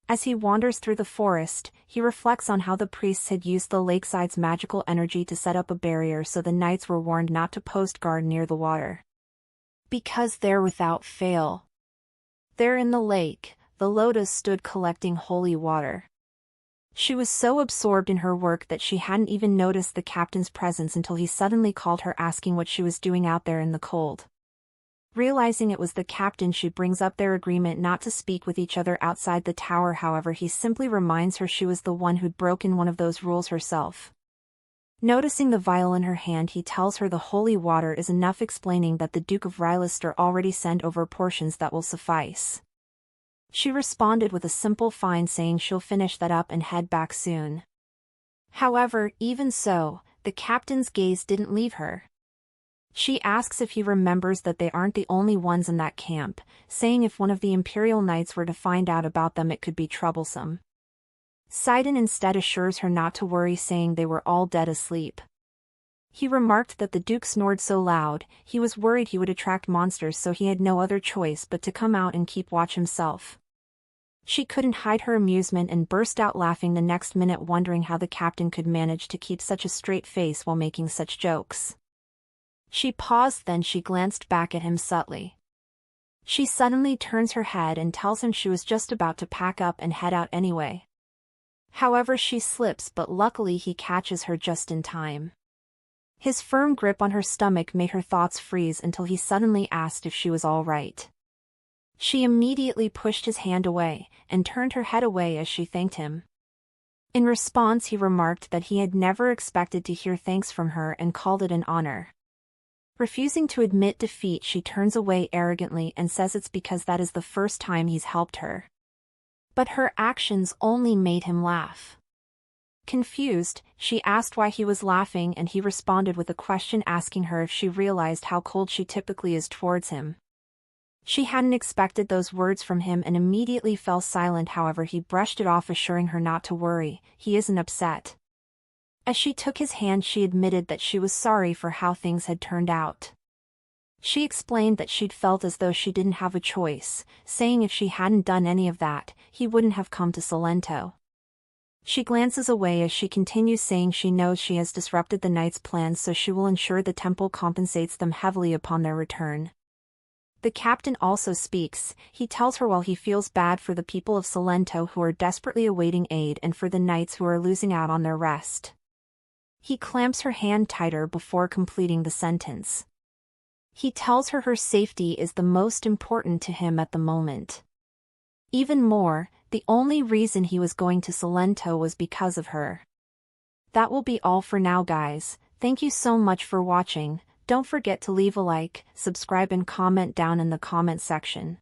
Speaker 1: As he wanders through the forest, he reflects on how the priests had used the lakeside's magical energy to set up a barrier so the knights were warned not to post guard near the water. Because there without fail. There in the lake, the lotus stood collecting holy water. She was so absorbed in her work that she hadn't even noticed the captain's presence until he suddenly called her, asking what she was doing out there in the cold. Realizing it was the captain, she brings up their agreement not to speak with each other outside the tower. However, he simply reminds her she was the one who'd broken one of those rules herself. Noticing the vial in her hand, he tells her the holy water is enough, explaining that the Duke of Rylister already sent over portions that will suffice. She responded with a simple fine, saying she'll finish that up and head back soon. However, even so, the captain's gaze didn't leave her. She asks if he remembers that they aren't the only ones in that camp, saying if one of the Imperial Knights were to find out about them it could be troublesome. Sidon instead assures her not to worry, saying they were all dead asleep. He remarked that the Duke snored so loud, he was worried he would attract monsters, so he had no other choice but to come out and keep watch himself. She couldn't hide her amusement and burst out laughing the next minute, wondering how the captain could manage to keep such a straight face while making such jokes. She paused, then she glanced back at him subtly. She suddenly turns her head and tells him she was just about to pack up and head out anyway. However, she slips, but luckily he catches her just in time. His firm grip on her stomach made her thoughts freeze until he suddenly asked if she was all right. She immediately pushed his hand away, and turned her head away as she thanked him. In response, he remarked that he had never expected to hear thanks from her and called it an honor. Refusing to admit defeat, she turns away arrogantly and says it's because that is the first time he's helped her. But her actions only made him laugh. Confused, she asked why he was laughing, and he responded with a question, asking her if she realized how cold she typically is towards him. She hadn't expected those words from him and immediately fell silent. However, he brushed it off, assuring her not to worry, he isn't upset. As she took his hand, she admitted that she was sorry for how things had turned out. She explained that she'd felt as though she didn't have a choice, saying if she hadn't done any of that, he wouldn't have come to Sento. She glances away as she continues, saying she knows she has disrupted the Knights' plans, so she will ensure the temple compensates them heavily upon their return. The captain also speaks. He tells her while he feels bad for the people of Sento who are desperately awaiting aid and for the knights who are losing out on their rest. He clamps her hand tighter before completing the sentence. He tells her her safety is the most important to him at the moment. Even more, the only reason he was going to Sento was because of her. That will be all for now, guys. Thank you so much for watching. Don't forget to leave a like, subscribe and comment down in the comment section.